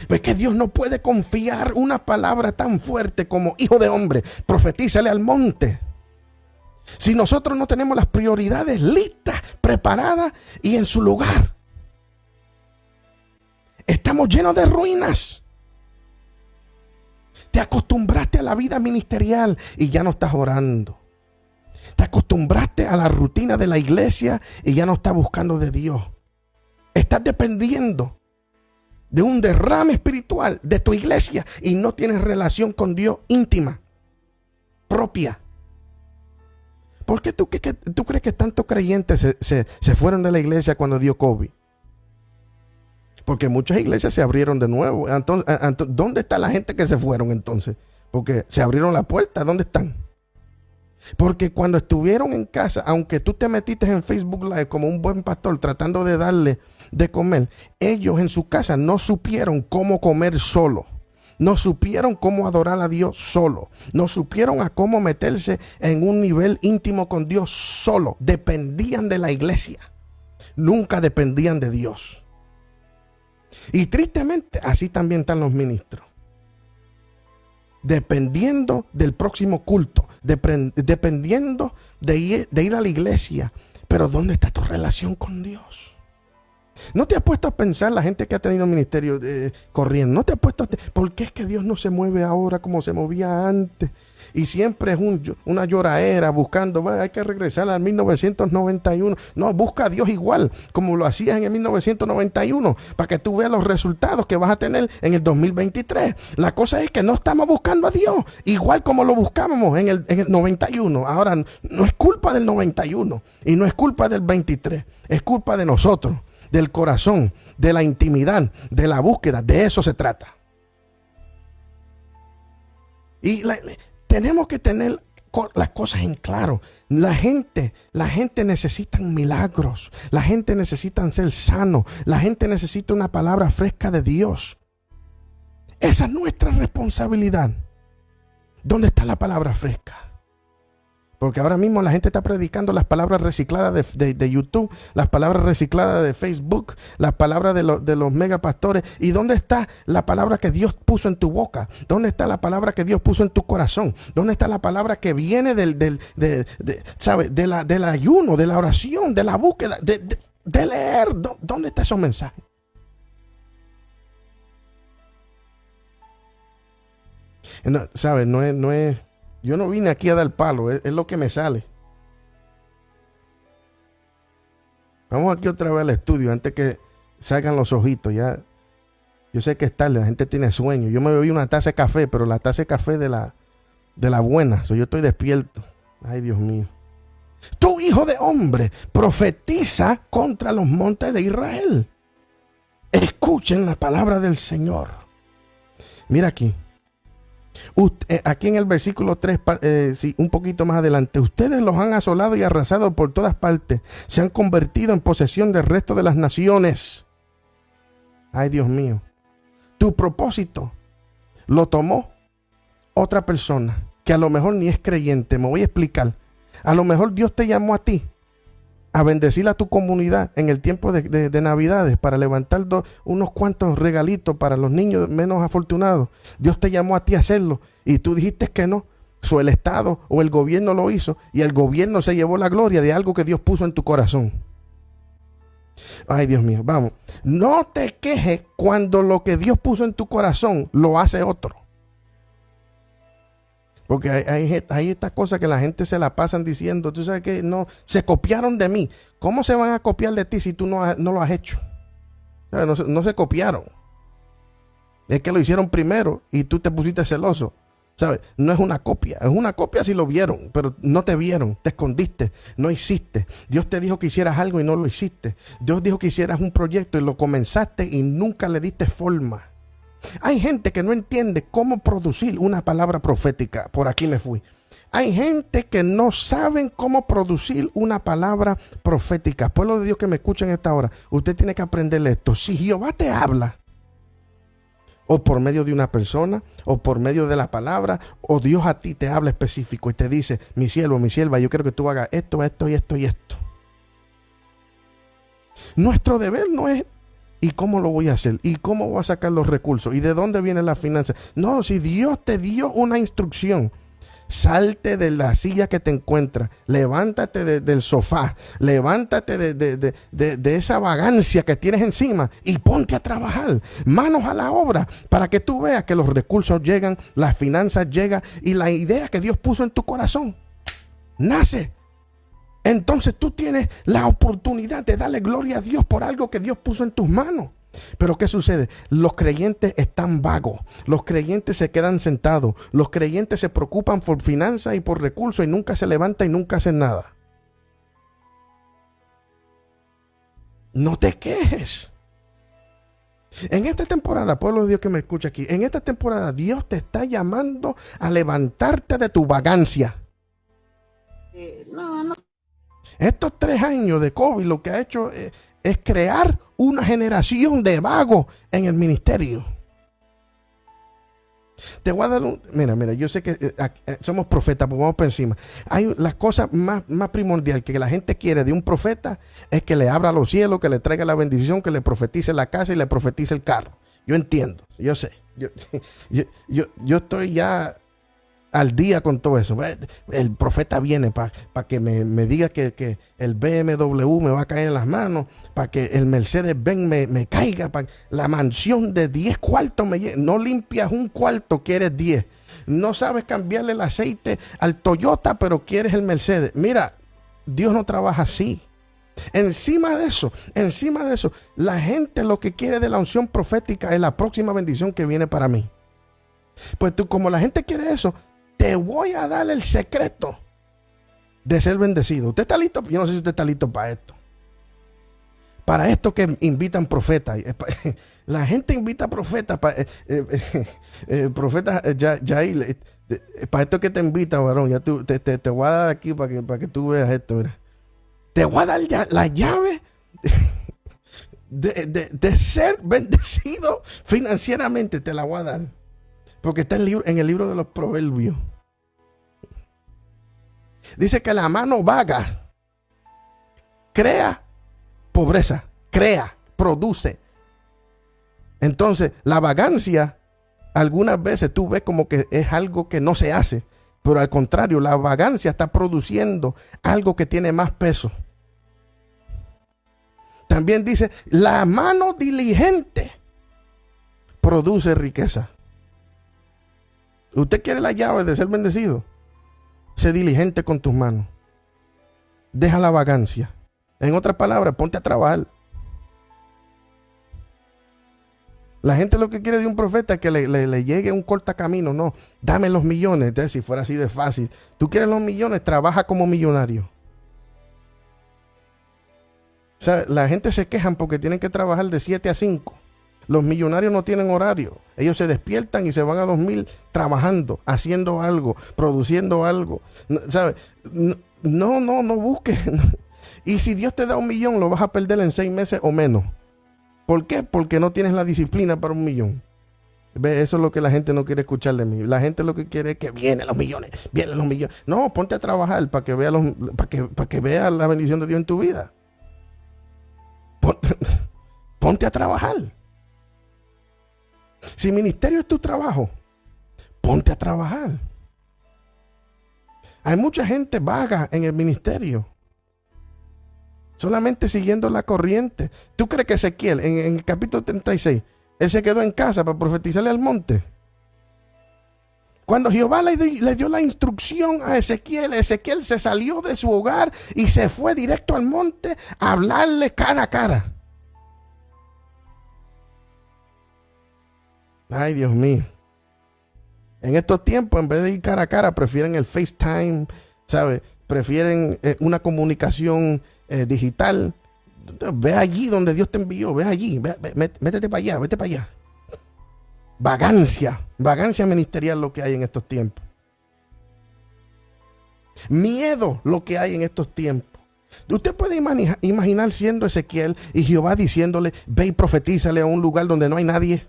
Pues que Dios no puede confiar una palabra tan fuerte como hijo de hombre, profetízale al monte. Si nosotros no tenemos las prioridades listas, preparadas y en su lugar, estamos llenos de ruinas. Te acostumbraste a la vida ministerial y ya no estás orando. Te acostumbraste a la rutina de la iglesia y ya no estás buscando de Dios. Estás dependiendo de un derrame espiritual de tu iglesia y no tienes relación con Dios íntima, propia. ¿Por qué tú crees que tantos creyentes se fueron de la iglesia cuando dio COVID? Porque muchas iglesias se abrieron de nuevo. Entonces, ¿dónde está la gente que se fueron entonces? Porque se abrieron la puerta. ¿Dónde están? Porque cuando estuvieron en casa, aunque tú te metiste en Facebook Live como un buen pastor tratando de darle de comer, ellos en su casa no supieron cómo comer solo. No supieron cómo adorar a Dios solo. No supieron a cómo meterse en un nivel íntimo con Dios solo. Dependían de la iglesia. Nunca dependían de Dios. Y tristemente, así también están los ministros. Dependiendo del próximo culto. Dependiendo de ir a la iglesia. Pero ¿dónde está tu relación con Dios? ¿No te has puesto a pensar la gente que ha tenido ministerio corriendo? ¿No te has puesto ¿por qué es que Dios no se mueve ahora como se movía antes? Y siempre es una lloradera buscando, hay que regresar al 1991. No, busca a Dios igual como lo hacías en el 1991 para que tú veas los resultados que vas a tener en el 2023. La cosa es que no estamos buscando a Dios igual como lo buscábamos en el 91. Ahora no es culpa del 91 y no es culpa del 23, es culpa de nosotros, del corazón, de la intimidad, de la búsqueda. De eso se trata. Y tenemos que tener las cosas en claro. La gente necesita milagros. La gente necesita ser sano. La gente necesita una palabra fresca de Dios. Esa es nuestra responsabilidad. ¿Dónde está la palabra fresca? Porque ahora mismo la gente está predicando las palabras recicladas de YouTube, las palabras recicladas de Facebook, las palabras de los megapastores. ¿Y dónde está la palabra que Dios puso en tu boca? ¿Dónde está la palabra que Dios puso en tu corazón? ¿Dónde está la palabra que viene del ayuno, de la oración, de la búsqueda, de leer? ¿Dónde está esos mensajes? No, ¿sabes? No es. Yo no vine aquí a dar palo, es lo que me sale. Vamos aquí otra vez al estudio antes que salgan los ojitos. Ya, yo sé que es tarde, la gente tiene sueño. Yo me bebí una taza de café, pero la taza de café de la buena. Yo estoy despierto. Ay, Dios mío. Tú, hijo de hombre, profetiza contra los montes de Israel. Escuchen la palabra del Señor. Mira aquí. Aquí en el versículo 3, un poquito más adelante, ustedes los han asolado y arrasado por todas partes, se han convertido en posesión del resto de las naciones. Ay, Dios mío, tu propósito lo tomó otra persona que a lo mejor ni es creyente. Me voy a explicar. A lo mejor Dios te llamó a ti a bendecir a tu comunidad en el tiempo de Navidades para levantar unos cuantos regalitos para los niños menos afortunados. Dios te llamó a ti a hacerlo y tú dijiste que no. El Estado o el gobierno lo hizo y el gobierno se llevó la gloria de algo que Dios puso en tu corazón. Ay, Dios mío, vamos. No te quejes cuando lo que Dios puso en tu corazón lo hace otro. Porque hay estas cosas que la gente se la pasan diciendo, tú sabes que no, se copiaron de mí. ¿Cómo se van a copiar de ti si tú no lo has hecho? No se copiaron. Es que lo hicieron primero y tú te pusiste celoso. ¿Sabes? No es una copia. Es una copia si lo vieron, pero no te vieron, te escondiste, no hiciste. Dios te dijo que hicieras algo y no lo hiciste. Dios dijo que hicieras un proyecto y lo comenzaste y nunca le diste forma. Hay gente que no entiende cómo producir una palabra profética. Por aquí me fui. Hay gente que no saben cómo producir una palabra profética. Pueblo de Dios que me escucha en esta hora, usted tiene que aprender esto. Si Jehová te habla, o por medio de una persona, o por medio de la palabra, o Dios a ti te habla específico y te dice, mi siervo, mi sierva, yo quiero que tú hagas esto, esto y esto y esto. Nuestro deber no es ¿y cómo lo voy a hacer? ¿Y cómo voy a sacar los recursos? ¿Y de dónde vienen las finanzas? No, si Dios te dio una instrucción, salte de la silla que te encuentras, levántate del sofá, levántate de esa vagancia que tienes encima y ponte a trabajar, manos a la obra, para que tú veas que los recursos llegan, las finanzas llegan y la idea que Dios puso en tu corazón nace. Entonces tú tienes la oportunidad de darle gloria a Dios por algo que Dios puso en tus manos. Pero ¿qué sucede? Los creyentes están vagos. Los creyentes se quedan sentados. Los creyentes se preocupan por finanzas y por recursos y nunca se levantan y nunca hacen nada. No te quejes. En esta temporada, pueblo de Dios que me escucha aquí, en esta temporada Dios te está llamando a levantarte de tu vagancia. No. Estos 3 años de COVID lo que ha hecho es crear una generación de vagos en el ministerio. Te voy a dar mira, yo sé que somos profetas, pues vamos por encima. Hay las cosas más primordial que la gente quiere de un profeta es que le abra los cielos, que le traiga la bendición, que le profetice la casa y le profetice el carro. Yo entiendo, yo sé. Yo estoy ya al día con todo eso. El profeta viene para que me diga que el BMW me va a caer en las manos, para que el Mercedes-Benz me caiga, para la mansión de 10 cuartos me llegue. No limpias un cuarto, quieres 10. No sabes cambiarle el aceite al Toyota, pero quieres el Mercedes. Mira, Dios no trabaja así. Encima de eso, la gente lo que quiere de la unción profética es la próxima bendición que viene para mí. Pues tú, como la gente quiere eso, te voy a dar el secreto de ser bendecido. ¿Usted está listo? Yo no sé si usted está listo para esto. Para esto que invitan profetas. La gente invita profetas. Profetas, Jair, para esto que te invitan, varón. Ya te voy a dar aquí para que tú veas esto. Mira. Te voy a dar la llave de ser bendecido financieramente. Te la voy a dar. Porque está en el libro de los Proverbios. Dice que la mano vaga crea pobreza, produce. Entonces, la vagancia, algunas veces tú ves como que es algo que no se hace, pero al contrario, la vagancia está produciendo algo que tiene más peso. También dice, la mano diligente produce riqueza. ¿Usted quiere la llave de ser bendecido? Sé diligente con tus manos. Deja la vagancia. En otras palabras, ponte a trabajar. La gente lo que quiere de un profeta es que le llegue un cortacamino. No, dame los millones. Entonces, si fuera así de fácil. Tú quieres los millones, trabaja como millonario. O sea, la gente se quejan porque tienen que trabajar de 7 a 5. Los millonarios no tienen horario. Ellos se despiertan y se van a 2000 trabajando, haciendo algo, produciendo algo. ¿Sabes? No busques. Y si Dios te da 1 millón, lo vas a perder en 6 meses o menos. ¿Por qué? Porque no tienes la disciplina para 1 millón. ¿Ve? Eso es lo que la gente no quiere escuchar de mí. La gente lo que quiere es que vienen los millones. No, ponte a trabajar para que vea la bendición de Dios en tu vida. Ponte a trabajar. Si ministerio es tu trabajo, ponte a trabajar. Hay mucha gente vaga en el ministerio, solamente siguiendo la corriente. ¿Tú crees que Ezequiel, en el capítulo 36, él se quedó en casa para profetizarle al monte? Cuando Jehová le dio la instrucción a Ezequiel, Ezequiel se salió de su hogar y se fue directo al monte a hablarle cara a cara. Ay, Dios mío. En estos tiempos, en vez de ir cara a cara, prefieren el FaceTime, ¿sabes? Prefieren una comunicación digital. Ve allí donde Dios te envió, ve allí, métete para allá, vete para allá. Vagancia ministerial lo que hay en estos tiempos. Miedo lo que hay en estos tiempos. Usted puede imaginar siendo Ezequiel y Jehová diciéndole, ve y profetízale a un lugar donde no hay nadie.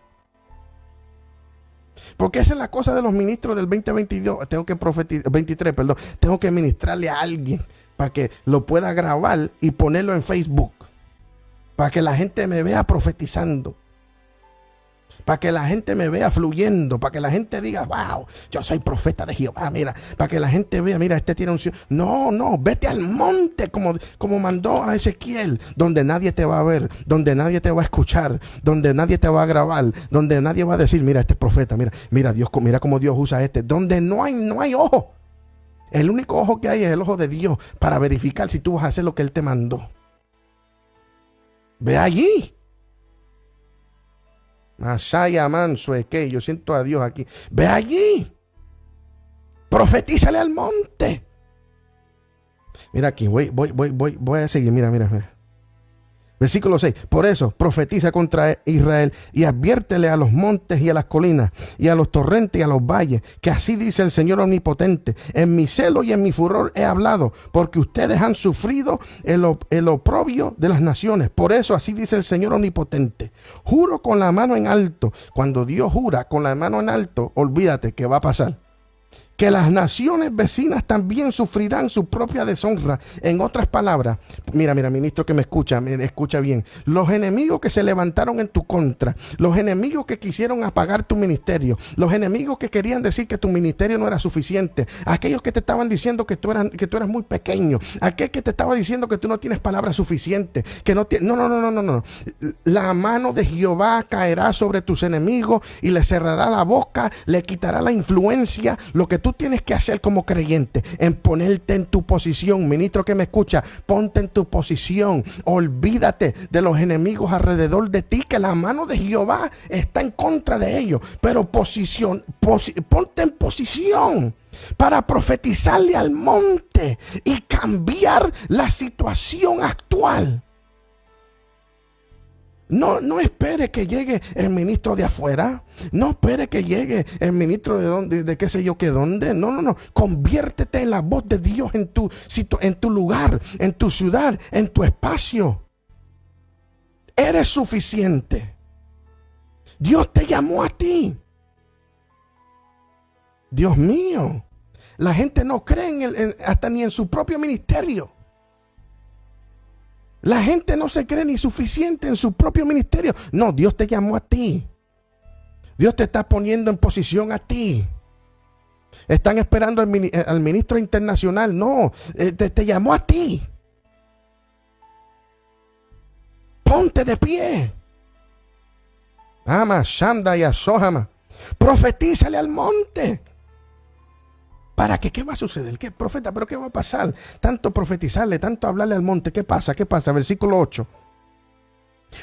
Porque esa es la cosa de los ministros del 2022. Tengo que profetizar, 23, perdón. Tengo que ministrarle a alguien para que lo pueda grabar y ponerlo en Facebook. Para que la gente me vea profetizando. Para que la gente me vea fluyendo. Para que la gente diga, wow, yo soy profeta de Jehová. Mira, para que la gente vea, mira, este tiene unción. No, vete al monte como mandó a Ezequiel. Donde nadie te va a ver. Donde nadie te va a escuchar. Donde nadie te va a grabar. Donde nadie va a decir, mira, este es profeta. Mira Dios, mira cómo Dios usa este. Donde no hay ojo. El único ojo que hay es el ojo de Dios. Para verificar si tú vas a hacer lo que Él te mandó. Ve allí. Masaya manso es que yo siento a Dios aquí. Ve allí. Profetízale al monte. Mira aquí, voy a seguir. Mira. Versículo 6. Por eso profetiza contra Israel y adviértele a los montes y a las colinas y a los torrentes y a los valles, que así dice el Señor omnipotente: en mi celo y en mi furor he hablado, porque ustedes han sufrido el oprobio de las naciones. Por eso así dice el Señor omnipotente: juro con la mano en alto. Cuando Dios jura con la mano en alto, olvídate que va a pasar. que las naciones vecinas también sufrirán su propia deshonra. En otras palabras, mira, ministro que me escucha bien. Los enemigos que se levantaron en tu contra, los enemigos que quisieron apagar tu ministerio, los enemigos que querían decir que tu ministerio no era suficiente, aquellos que te estaban diciendo que tú eras muy pequeño, aquel que te estaba diciendo que tú no tienes palabras suficientes, que no tienes, no. La mano de Jehová caerá sobre tus enemigos y le cerrará la boca, le quitará la influencia. Lo que tú tienes que hacer como creyente en ponerte en tu posición. Ministro que me escucha, ponte en tu posición. Olvídate de los enemigos alrededor de ti, que la mano de Jehová está en contra de ellos. Pero ponte en posición para profetizarle al monte y cambiar la situación actual. No espere que llegue el ministro de afuera. No espere que llegue el ministro de qué sé yo que dónde. No. Conviértete en la voz de Dios en tu lugar, en tu ciudad, en tu espacio. Eres suficiente. Dios te llamó a ti. Dios mío. La gente no cree hasta ni en su propio ministerio. La gente no se cree ni suficiente en su propio ministerio. No, Dios te llamó a ti. Dios te está poniendo en posición a ti. Están esperando al ministro internacional. No, te llamó a ti. Ponte de pie. Ama, Shanda y Asohama. Profetízale al monte. ¿Para qué? ¿Qué va a suceder? ¿Qué, profeta? ¿Pero qué va a pasar? Tanto profetizarle, tanto hablarle al monte. ¿Qué pasa? ¿Qué pasa? Versículo 8.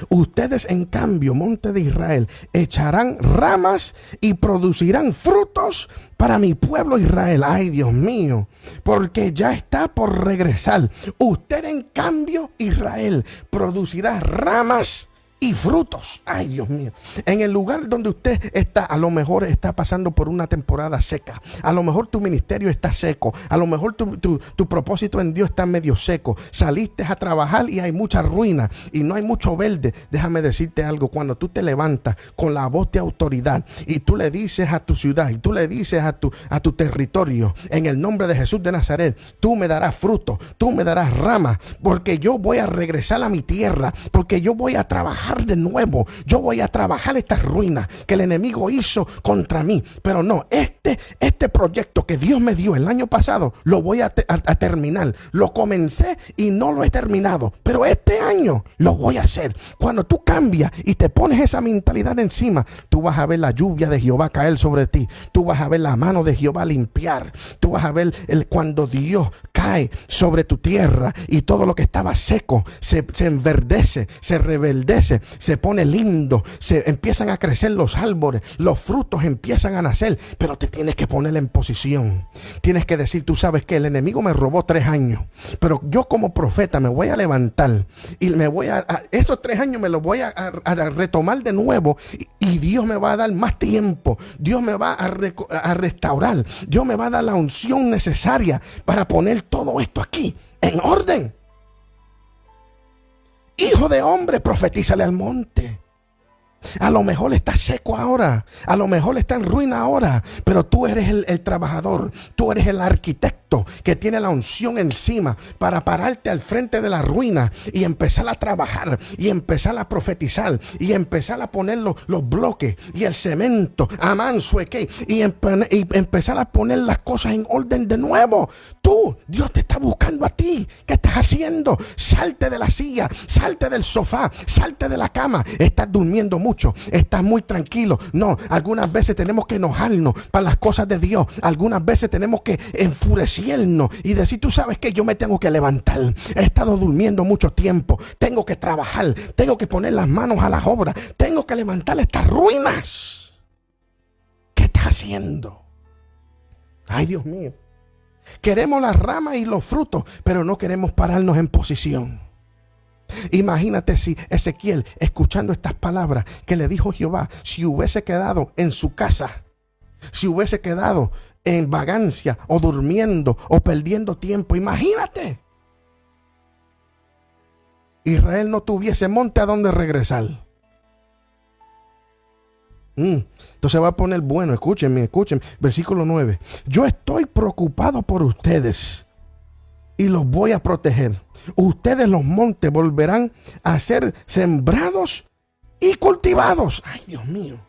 Ustedes, en cambio, monte de Israel, echarán ramas y producirán frutos para mi pueblo Israel. Ay, Dios mío, porque ya está por regresar. Usted, en cambio, Israel, producirá ramas y frutos. Ay, Dios mío. En el lugar donde usted está, a lo mejor está pasando por una temporada seca. A lo mejor tu ministerio está seco. A lo mejor tu propósito en Dios está medio seco. Saliste a trabajar y hay mucha ruina y no hay mucho verde. Déjame decirte algo. Cuando tú te levantas con la voz de autoridad y tú le dices a tu ciudad y tú le dices a tu territorio, en el nombre de Jesús de Nazaret, tú me darás fruto, tú me darás ramas, porque yo voy a regresar a mi tierra, porque yo voy a trabajar de nuevo. Yo voy a trabajar estas ruinas que el enemigo hizo contra mí. Pero no, este proyecto que Dios me dio el año pasado, lo voy a terminar. Lo comencé y no lo he terminado, pero este año lo voy a hacer. Cuando tú cambias y te pones esa mentalidad encima, tú vas a ver la lluvia de Jehová caer sobre ti. Tú vas a ver la mano de Jehová limpiar. Tú vas a ver cuando Dios cae sobre tu tierra y todo lo que estaba seco se enverdece, se reverdece, se pone lindo, se empiezan a crecer los árboles, los frutos empiezan a nacer, pero te tienes que poner en posición. Tienes que decir, tú sabes que el enemigo me robó 3 años, pero yo como profeta me voy a levantar y esos 3 años me los voy a retomar de nuevo y Dios me va a dar más tiempo. Dios me va a restaurar. Dios me va a dar la unción necesaria para poner todo esto aquí en orden. Hijo de hombre, profetízale al monte. A lo mejor está seco ahora, a lo mejor está en ruina ahora, pero tú eres el trabajador, tú eres el arquitecto que tiene la unción encima para pararte al frente de la ruina y empezar a trabajar y empezar a profetizar y empezar a poner los bloques y el cemento, amán, sueque, y empezar a poner las cosas en orden de nuevo. Tú, Dios te está buscando a ti. ¿Qué estás haciendo? Salte de la silla, salte del sofá, salte de la cama. Estás durmiendo mucho, estás muy tranquilo. No, algunas veces tenemos que enojarnos para las cosas de Dios. Algunas veces tenemos que enfurecernos y decir, tú sabes que yo me tengo que levantar. He estado durmiendo mucho tiempo. Tengo que trabajar, tengo que poner las manos a las obras, tengo que levantar estas ruinas. ¿Qué estás haciendo? Ay, Dios mío. Queremos las ramas y los frutos, pero no queremos pararnos en posición. Imagínate si Ezequiel, escuchando estas palabras que le dijo Jehová, si hubiese quedado en su casa, si hubiese quedado en vagancia o durmiendo o perdiendo tiempo. Imagínate. Israel no tuviese monte a donde regresar. Entonces va a poner bueno. Escúchenme. Versículo 9. Yo estoy preocupado por ustedes y los voy a proteger. Ustedes, los montes, volverán a ser sembrados y cultivados. Ay, Dios mío.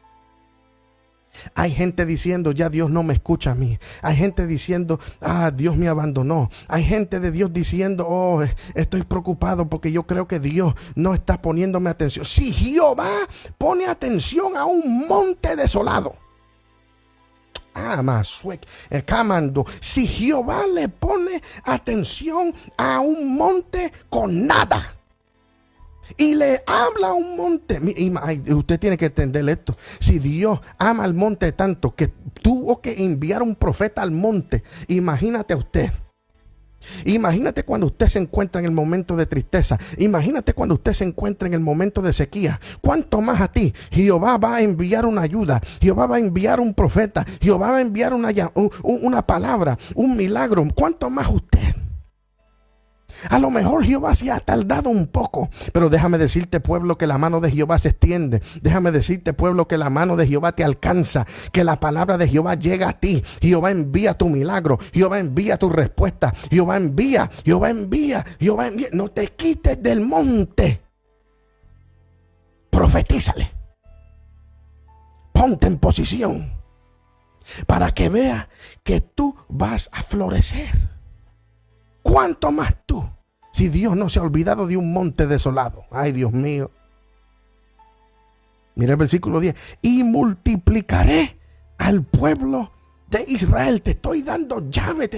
Hay gente diciendo, ya Dios no me escucha a mí. Hay gente diciendo, Dios me abandonó. Hay gente de Dios diciendo, estoy preocupado porque yo creo que Dios no está poniéndome atención. Si Jehová pone atención a un monte desolado, si Jehová le pone atención a un monte con nada y le habla a un monte, usted tiene que entender esto. Si Dios ama al monte tanto que tuvo que enviar un profeta al monte, imagínate usted. Imagínate cuando usted se encuentra en el momento de tristeza. Imagínate cuando usted se encuentra en el momento de sequía. ¿Cuánto más a ti? Jehová va a enviar una ayuda. Jehová va a enviar un profeta. Jehová va a enviar una palabra, un milagro. ¿Cuánto más usted? A lo mejor Jehová se ha tardado un poco, pero déjame decirte, pueblo, que la mano de Jehová se extiende. Déjame decirte, pueblo, que la mano de Jehová te alcanza, que la palabra de Jehová llega a ti. Jehová envía tu milagro, Jehová envía tu respuesta, Jehová envía. No te quites del monte. Profetízale. Ponte en posición para que vea que tú vas a florecer. ¿Cuánto más tú? Si Dios no se ha olvidado de un monte desolado. Ay, Dios mío. Mira el versículo 10. Y multiplicaré al pueblo de Israel. Te estoy dando llave.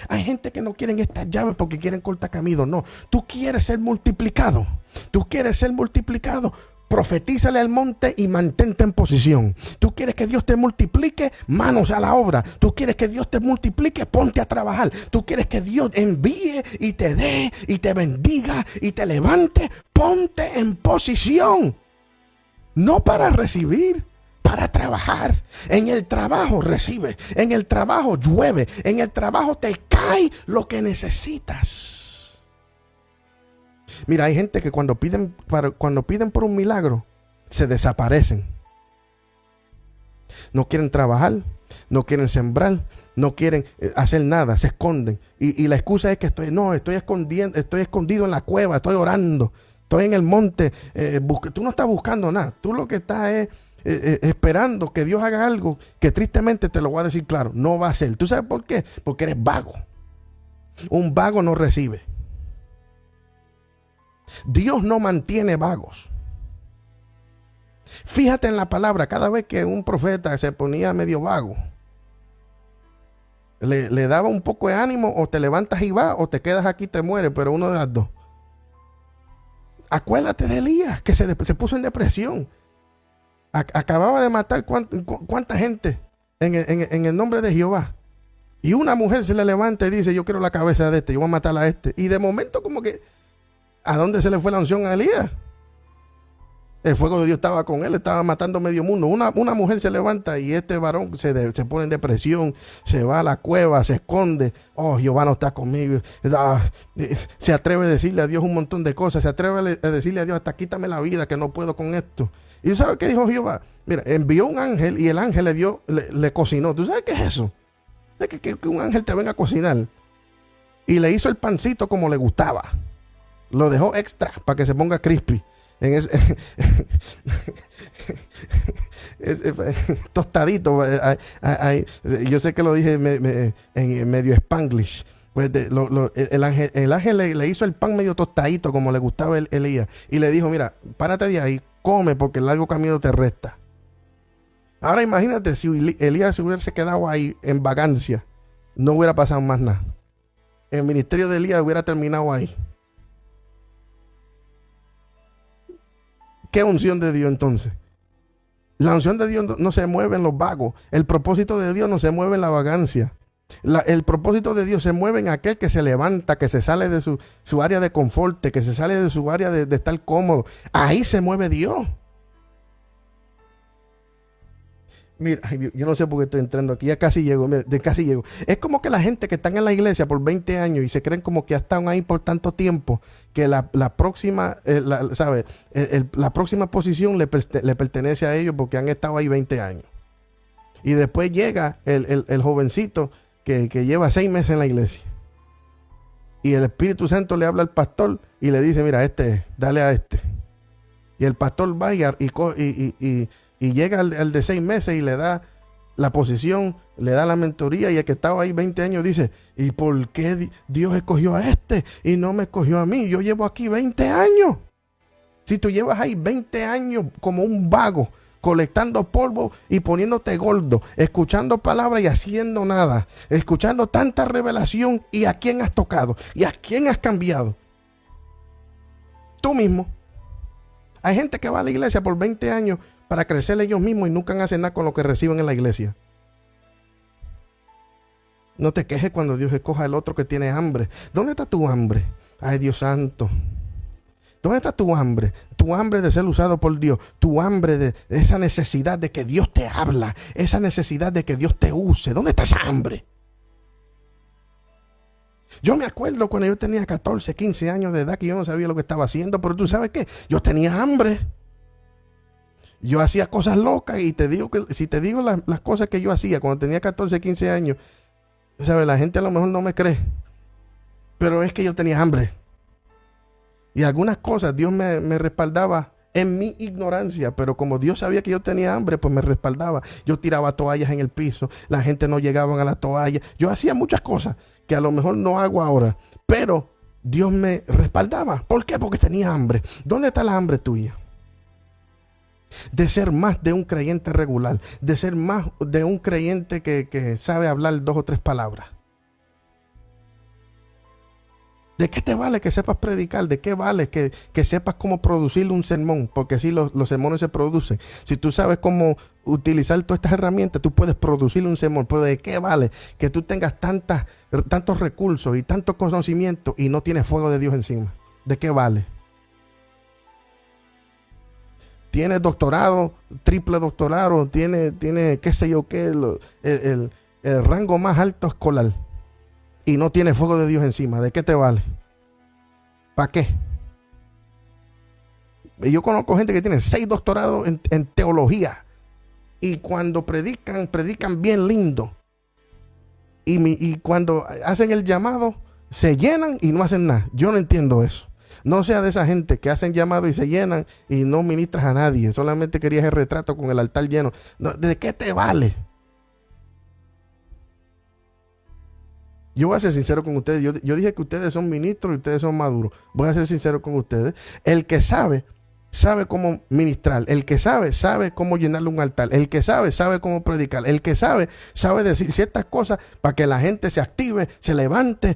Hay gente que no quieren estas llaves porque quieren cortar camino. No, tú quieres ser multiplicado. Profetízale al monte y mantente en posición. Tú quieres que Dios te multiplique, manos a la obra. Tú quieres que Dios te multiplique, ponte a trabajar. Tú quieres que Dios envíe y te dé y te bendiga y te levante, ponte en posición. No para recibir, para trabajar. En el trabajo recibe, en el trabajo llueve, en el trabajo te cae lo que necesitas. Mira, hay gente que cuando piden por un milagro, se desaparecen. No quieren trabajar, no quieren sembrar, no quieren hacer nada, se esconden. Y la excusa es que estoy escondido en la cueva, estoy orando, estoy en el monte. Tú no estás buscando nada, tú lo que estás es esperando que Dios haga algo que tristemente te lo voy a decir claro, no va a ser. ¿Tú sabes por qué? Porque eres vago. Un vago no recibe. Dios no mantiene vagos. Fíjate en la palabra, cada vez que un profeta se ponía medio vago, le daba un poco de ánimo, o te levantas y vas, o te quedas aquí y te mueres, pero uno de las dos. Acuérdate de Elías, que se puso en depresión. Acababa de matar cuánta gente en el nombre de Jehová. Y una mujer se le levanta y dice, yo quiero la cabeza de este, yo voy a matar a este. Y de momento como que, ¿a dónde se le fue la unción a Elías? El fuego de Dios estaba con él, estaba matando medio mundo. Una mujer se levanta y este varón se pone en depresión, se va a la cueva, se esconde. Jehová no está conmigo. Se atreve a decirle a Dios un montón de cosas. Se atreve a decirle a Dios, hasta quítame la vida, que no puedo con esto. ¿Y sabes qué dijo Jehová? Mira, envió un ángel y el ángel le cocinó. ¿Tú sabes qué es eso? ¿Sabes que un ángel te venga a cocinar? Y le hizo el pancito como le gustaba. Lo dejó extra para que se ponga crispy. Tostadito. Yo sé que lo dije en medio spanglish. Pues el ángel le hizo el pan medio tostadito como le gustaba a Elías. Y le dijo, mira, párate de ahí, come porque el largo camino te resta. Ahora imagínate si Elías se hubiese quedado ahí en vagancia, no hubiera pasado más nada. El ministerio de Elías hubiera terminado ahí. ¿Qué unción de Dios entonces? La unción de Dios no se mueve en los vagos. El propósito de Dios no se mueve en la vagancia. El propósito de Dios se mueve en aquel que se levanta, que se sale de su área de confort, que se sale de su área de estar cómodo. Ahí se mueve Dios. Mira, ay, yo no sé por qué estoy entrando aquí, ya casi llego, mira, casi llego. Es como que la gente que están en la iglesia por 20 años y se creen como que ya están ahí por tanto tiempo, que la próxima, ¿sabe? La próxima posición le pertenece a ellos porque han estado ahí 20 años. Y después llega el jovencito que lleva 6 meses en la iglesia. Y el Espíritu Santo le habla al pastor y le dice, mira, dale a este. Y el pastor va y llega al de 6 meses y le da la posición, le da la mentoría, y el que estaba ahí 20 años dice, ¿y por qué Dios escogió a este y no me escogió a mí? Yo llevo aquí 20 años. Si tú llevas ahí 20 años como un vago, colectando polvo y poniéndote gordo, escuchando palabras y haciendo nada, escuchando tanta revelación, ¿y a quién has tocado? ¿Y a quién has cambiado? Tú mismo. Hay gente que va a la iglesia por 20 años para crecer ellos mismos y nunca hacen nada con lo que reciben en la iglesia. No te quejes cuando Dios escoja al otro que tiene hambre. ¿Dónde está tu hambre? Ay, Dios santo. ¿Dónde está tu hambre? Tu hambre de ser usado por Dios. Tu hambre de esa necesidad de que Dios te habla. Esa necesidad de que Dios te use. ¿Dónde está esa hambre? Yo me acuerdo cuando yo tenía 14, 15 años de edad, que yo no sabía lo que estaba haciendo, pero tú sabes qué, yo tenía hambre. Yo hacía cosas locas, y te digo que si te digo las cosas que yo hacía cuando tenía 14, 15 años, ¿sabes? La gente a lo mejor no me cree, pero es que yo tenía hambre. Y algunas cosas Dios me respaldaba en mi ignorancia, pero como Dios sabía que yo tenía hambre, pues me respaldaba. Yo tiraba toallas en el piso, la gente no llegaba a la toalla. Yo hacía muchas cosas que a lo mejor no hago ahora, pero Dios me respaldaba. ¿Por qué? Porque tenía hambre. ¿Dónde está la hambre tuya? De ser más de un creyente regular, de ser más de un creyente que sabe hablar 2 o 3 palabras. ¿De qué te vale que sepas predicar? ¿De qué vale que sepas cómo producir un sermón? Porque sí, los sermones se producen. Si tú sabes cómo utilizar todas estas herramientas, tú puedes producir un sermón. Pero ¿de qué vale que tú tengas tantos recursos y tanto conocimiento y no tienes fuego de Dios encima? ¿De qué vale? Tiene doctorado, triple doctorado, tiene qué sé yo qué, el rango más alto escolar, y no tiene fuego de Dios encima. ¿De qué te vale? ¿Para qué? Yo conozco gente que tiene 6 doctorados en teología, y cuando predican bien lindo, y cuando hacen el llamado se llenan y no hacen nada. Yo no entiendo eso. No sea de esa gente que hacen llamado y se llenan y no ministras a nadie. Solamente querías el retrato con el altar lleno. No, ¿de qué te vale? Yo voy a ser sincero con ustedes. Yo dije que ustedes son ministros y ustedes son maduros. Voy a ser sincero con ustedes. El que sabe cómo ministrar. El que sabe cómo llenarle un altar. El que sabe cómo predicar. El que sabe decir ciertas cosas para que la gente se active, se levante,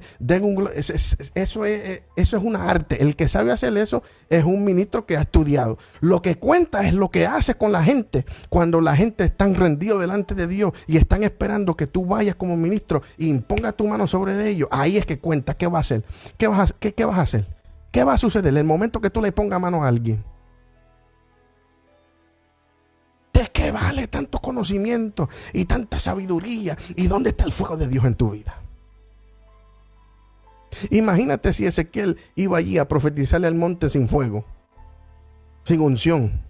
eso es una arte. El que sabe hacer eso es un ministro que ha estudiado. Lo que cuenta es lo que hace con la gente cuando la gente está rendido delante de Dios y están esperando que tú vayas como ministro y impongas tu mano sobre ellos. Ahí es que cuenta. ¿Qué va a hacer? ¿Qué vas a hacer? ¿Qué va a suceder en el momento que tú le pongas mano a alguien? ¿De qué vale tanto conocimiento y tanta sabiduría? ¿Y dónde está el fuego de Dios en tu vida? Imagínate si Ezequiel iba allí a profetizarle al monte sin fuego, sin unción,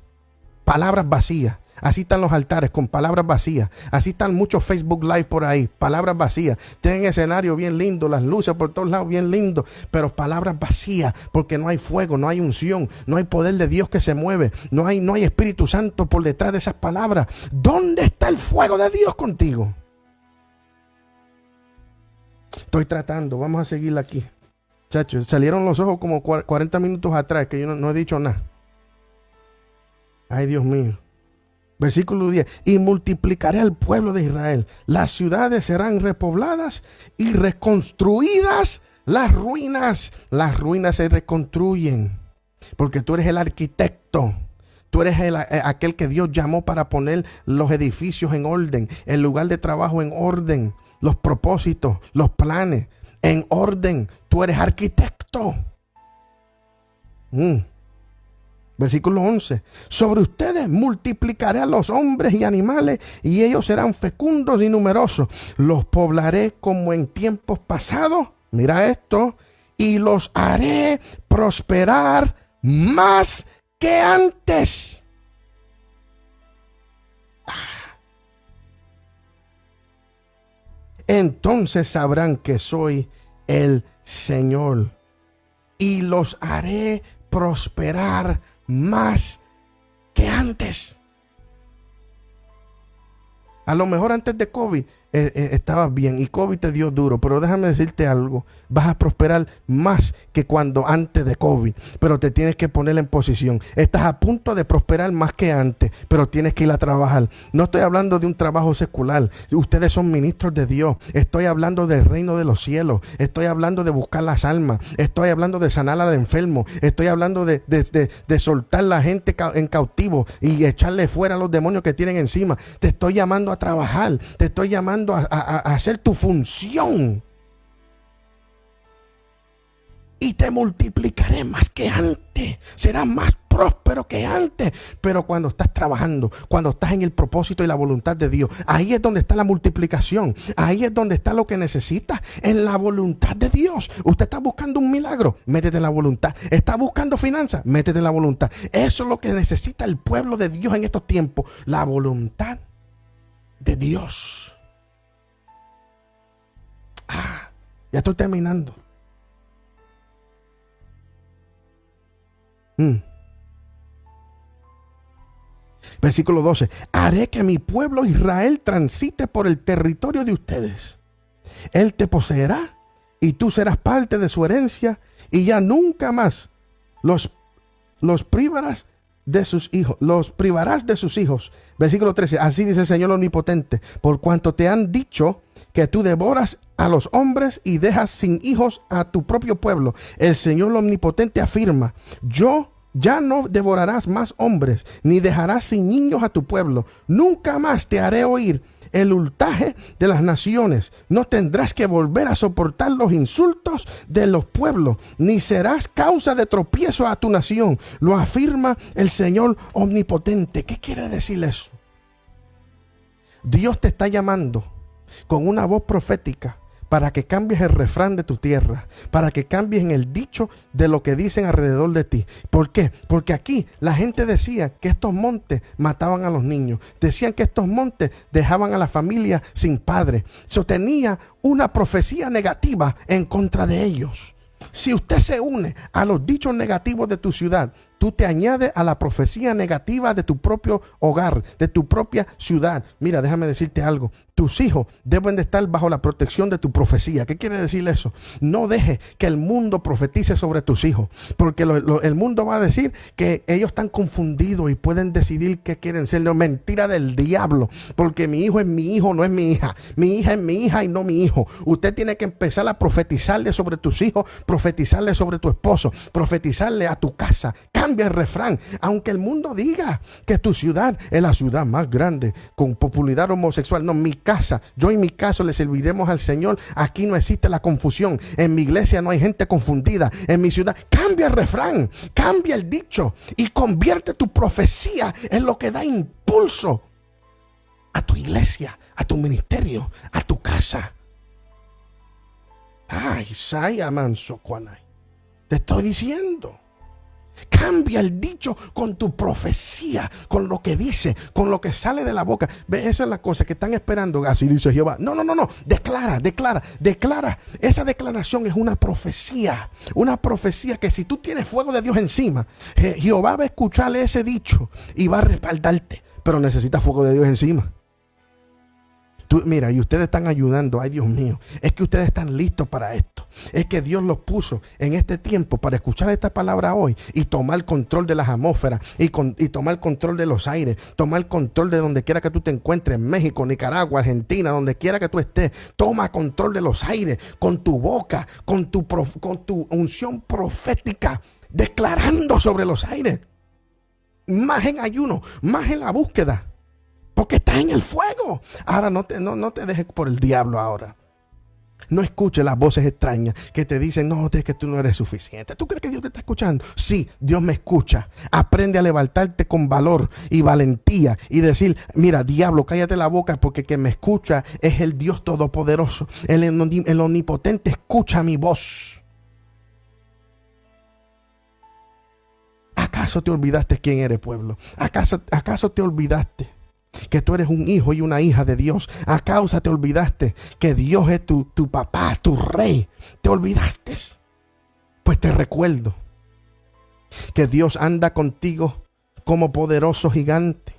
palabras vacías. Así están los altares, con palabras vacías. Así están muchos Facebook Live por ahí, palabras vacías. Tienen escenario bien lindo, las luces por todos lados bien lindo, pero palabras vacías, porque no hay fuego, no hay unción, no hay poder de Dios que se mueve, no hay Espíritu Santo por detrás de esas palabras. ¿Dónde está el fuego de Dios contigo? Estoy tratando, vamos a seguir aquí. Chacho, salieron los ojos como 40 minutos atrás, que yo no he dicho nada. Ay, Dios mío. Versículo 10. Y multiplicaré al pueblo de Israel. Las ciudades serán repobladas y reconstruidas las ruinas. Las ruinas se reconstruyen. Porque tú eres el arquitecto. Tú eres aquel que Dios llamó para poner los edificios en orden. El lugar de trabajo en orden. Los propósitos, los planes en orden. Tú eres arquitecto. Versículo 11. Sobre ustedes multiplicaré a los hombres y animales, y ellos serán fecundos y numerosos. Los poblaré como en tiempos pasados. Mira esto. Y los haré prosperar más que antes. Entonces sabrán que soy el Señor. Y los haré prosperar más que antes. A lo mejor antes de COVID estabas bien y COVID te dio duro, pero déjame decirte algo, vas a prosperar más que cuando antes de COVID, pero te tienes que poner en posición. Estás a punto de prosperar más que antes, pero tienes que ir a trabajar. No estoy hablando de un trabajo secular, ustedes son ministros de Dios. Estoy hablando del reino de los cielos, estoy hablando de buscar las almas, estoy hablando de sanar al enfermo, estoy hablando de soltar la gente en cautivo y echarle fuera a los demonios que tienen encima. Te estoy llamando a trabajar, te estoy llamando a hacer tu función, y te multiplicaré más que antes. Serás más próspero que antes. Pero cuando estás trabajando, cuando estás en el propósito y la voluntad de Dios, ahí es donde está la multiplicación. Ahí es donde está lo que necesitas, en la voluntad de Dios. Usted está buscando un milagro, métete en la voluntad. Está buscando finanzas, métete en la voluntad. Eso es lo que necesita el pueblo de Dios en estos tiempos, la voluntad de Dios. Ya estoy terminando. Versículo 12. Haré que mi pueblo Israel transite por el territorio de ustedes. Él te poseerá y tú serás parte de su herencia, y ya nunca más los privarás de sus hijos, los privarás de sus hijos. Versículo 13. Así dice el Señor Omnipotente: por cuanto te han dicho que tú devoras a los hombres y dejas sin hijos a tu propio pueblo, el Señor Omnipotente afirma: yo ya no devorarás más hombres, ni dejarás sin niños a tu pueblo. Nunca más te haré oír el ultraje de las naciones. No tendrás que volver a soportar los insultos de los pueblos, ni serás causa de tropiezo a tu nación. Lo afirma el Señor Omnipotente. ¿Qué quiere decir eso? Dios te está llamando con una voz profética para que cambies el refrán de tu tierra, para que cambies en el dicho de lo que dicen alrededor de ti. ¿Por qué? Porque aquí la gente decía que estos montes mataban a los niños, decían que estos montes dejaban a la familia sin padre. Eso tenía una profecía negativa en contra de ellos. Si usted se une a los dichos negativos de tu ciudad, tú te añades a la profecía negativa de tu propio hogar, de tu propia ciudad. Mira, déjame decirte algo. Tus hijos deben de estar bajo la protección de tu profecía. ¿Qué quiere decir eso? No dejes que el mundo profetice sobre tus hijos, porque el mundo va a decir que ellos están confundidos y pueden decidir qué quieren ser. No, mentira del diablo, porque mi hijo es mi hijo, no es mi hija. Mi hija es mi hija y no mi hijo. Usted tiene que empezar a profetizarle sobre tus hijos, profetizarle sobre tu esposo, profetizarle a tu casa. Cambia el refrán. Aunque el mundo diga que tu ciudad es la ciudad más grande con popularidad homosexual, no, mi casa, yo y mi casa le serviremos al Señor. Aquí no existe la confusión. En mi iglesia no hay gente confundida. En mi ciudad, cambia el refrán, cambia el dicho y convierte tu profecía en lo que da impulso a tu iglesia, a tu ministerio, a tu casa. Ay, Saya Manso Kwanai. Te estoy diciendo. Cambia el dicho con tu profecía, con lo que dice, con lo que sale de la boca. Ve, esa es la cosa que están esperando. Así dice Jehová. No. Declara. Esa declaración es una profecía. Una profecía que si tú tienes fuego de Dios encima, Jehová va a escuchar ese dicho y va a respaldarte. Pero necesitas fuego de Dios encima. Mira, y ustedes están ayudando. Ay, Dios mío, es que ustedes están listos para esto. Es que Dios los puso en este tiempo para escuchar esta palabra hoy y tomar control de las atmósferas y tomar control de los aires, tomar control de donde quiera que tú te encuentres, México, Nicaragua, Argentina, donde quiera que tú estés. Toma control de los aires con tu boca, con tu unción profética, declarando sobre los aires. Más en ayuno, más en la búsqueda. Porque estás en el fuego. Ahora no te dejes por el diablo ahora. No escuches las voces extrañas que te dicen, no, es que tú no eres suficiente. ¿Tú crees que Dios te está escuchando? Sí, Dios me escucha. Aprende a levantarte con valor y valentía y decir, mira, diablo, cállate la boca, porque quien me escucha es el Dios Todopoderoso. El Omnipotente escucha mi voz. ¿Acaso te olvidaste quién eres, pueblo? ¿Acaso te olvidaste que tú eres un hijo y una hija de Dios? ¿Acaso te olvidaste que Dios es tu papá, tu rey? ¿Te olvidaste? Pues te recuerdo que Dios anda contigo como poderoso gigante.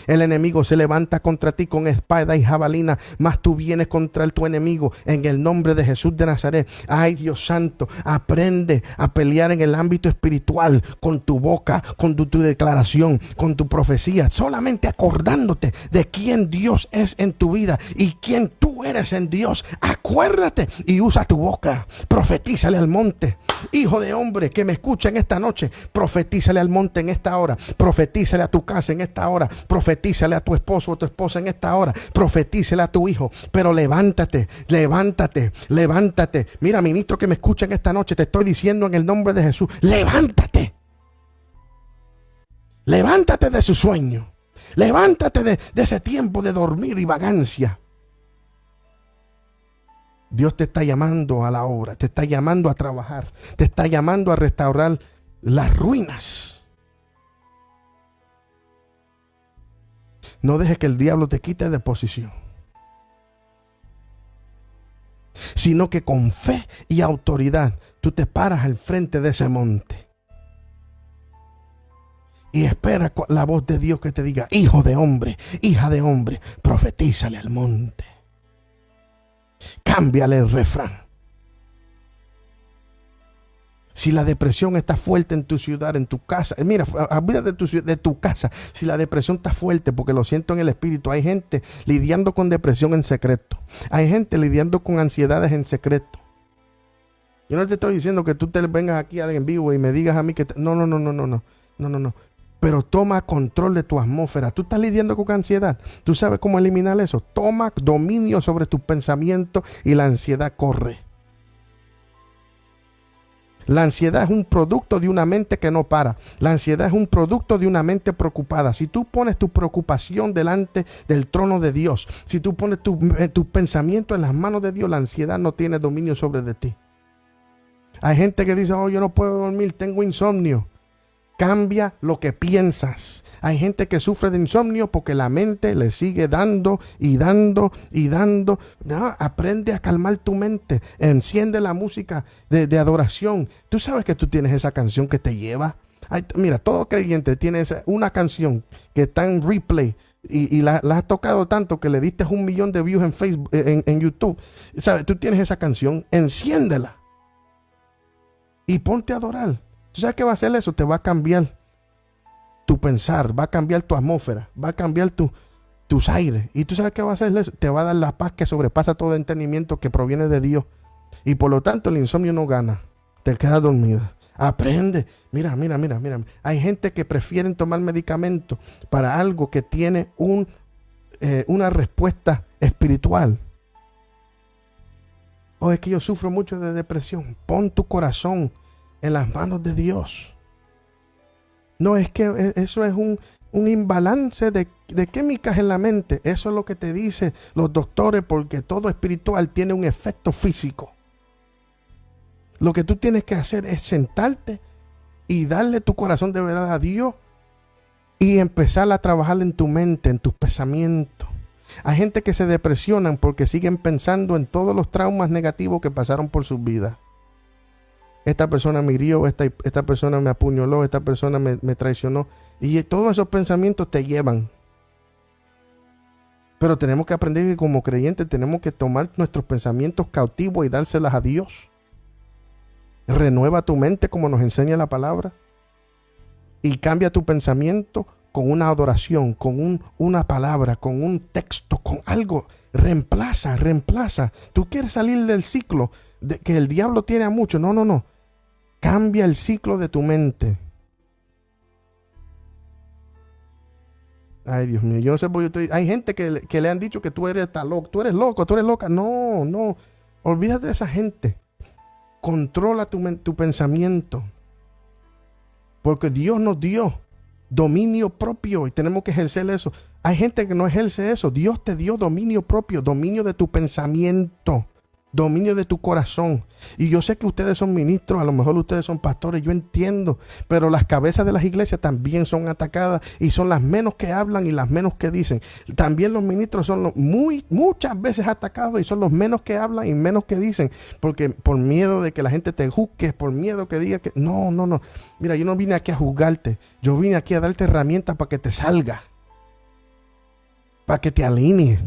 El enemigo se levanta contra ti con espada y jabalina, mas tú vienes contra tu enemigo en el nombre de Jesús de Nazaret. Ay, Dios santo, aprende a pelear en el ámbito espiritual con tu boca, con tu declaración, con tu profecía, solamente acordándote de quién Dios es en tu vida y quién tú eres en Dios. Acuérdate y usa tu boca. Profetízale al monte. Hijo de hombre que me escucha en esta noche, profetízale al monte en esta hora. Profetízale a tu casa en esta hora. Profetízale a tu esposo o tu esposa en esta hora. Profetízale a tu hijo. Pero levántate, levántate, levántate. Mira, ministro que me escucha en esta noche, te estoy diciendo en el nombre de Jesús, levántate. Levántate de su sueño. Levántate de ese tiempo de dormir y vagancia. Dios te está llamando a la obra, te está llamando a trabajar, te está llamando a restaurar las ruinas. No dejes que el diablo te quite de posición, sino que con fe y autoridad tú te paras al frente de ese monte y espera la voz de Dios que te diga, hijo de hombre, hija de hombre, profetízale al monte. Cámbiale el refrán. Si la depresión está fuerte en tu ciudad, en tu casa, mira, olvídate de tu casa. Si la depresión está fuerte, porque lo siento en el espíritu, hay gente lidiando con depresión en secreto. Hay gente lidiando con ansiedades en secreto. Yo no te estoy diciendo que tú te vengas aquí en vivo y me digas a mí que no. Pero toma control de tu atmósfera. Tú estás lidiando con ansiedad. ¿Tú sabes cómo eliminar eso? Toma dominio sobre tus pensamientos y la ansiedad corre. La ansiedad es un producto de una mente que no para. La ansiedad es un producto de una mente preocupada. Si tú pones tu preocupación delante del trono de Dios, si tú pones tu pensamiento en las manos de Dios, la ansiedad no tiene dominio sobre de ti. Hay gente que dice, yo no puedo dormir, tengo insomnio. Cambia lo que piensas. Hay gente que sufre de insomnio porque la mente le sigue dando y dando y dando. No, aprende a calmar tu mente. Enciende la música de adoración. Tú sabes que tú tienes esa canción que te lleva. Mira, todo creyente tiene una canción que está en replay y la has tocado tanto que le diste 1 millón de views en Facebook, en YouTube. ¿Sabes? Tú tienes esa canción. Enciéndela y ponte a adorar. ¿Tú sabes qué va a hacer eso? Te va a cambiar tu pensar, va a cambiar tu atmósfera, va a cambiar tus aires. ¿Y tú sabes qué va a hacer eso? Te va a dar la paz que sobrepasa todo entendimiento que proviene de Dios. Y por lo tanto el insomnio no gana, te quedas dormida. Aprende. Mira. Hay gente que prefieren tomar medicamentos para algo que tiene una respuesta espiritual. Es que yo sufro mucho de depresión. Pon tu corazón en las manos de Dios. No, es que eso es un imbalance de químicas en la mente. Eso es lo que te dicen los doctores, porque todo espiritual tiene un efecto físico. Lo que tú tienes que hacer es sentarte y darle tu corazón de verdad a Dios y empezar a trabajar en tu mente, en tus pensamientos. Hay gente que se depresionan porque siguen pensando en todos los traumas negativos que pasaron por sus vidas. Esta persona me hirió, esta persona me apuñaló, esta persona me traicionó. Y todos esos pensamientos te llevan. Pero tenemos que aprender que como creyentes tenemos que tomar nuestros pensamientos cautivos y dárselas a Dios. Renueva tu mente como nos enseña la palabra. Y cambia tu pensamiento con una adoración, con una palabra, con un texto, con algo. Reemplaza. Tú quieres salir del ciclo de que el diablo tiene a muchos. No. Cambia el ciclo de tu mente. Ay, Dios mío, yo no sé por qué hay gente que le han dicho que tú eres loco, tú eres loca. No. Olvídate de esa gente. Controla tu pensamiento. Porque Dios nos dio dominio propio y tenemos que ejercer eso. Hay gente que no ejerce eso. Dios te dio dominio propio, dominio de tu pensamiento, dominio de tu corazón. Y yo sé que ustedes son ministros, a lo mejor ustedes son pastores, yo entiendo, pero las cabezas de las iglesias también son atacadas y son las menos que hablan y las menos que dicen. También los ministros son muchas veces atacados y son los menos que hablan y menos que dicen, porque por miedo de que la gente te juzgue, por miedo que diga que no. Mira, yo no vine aquí a juzgarte, yo vine aquí a darte herramientas para que te salga, para que te alinee.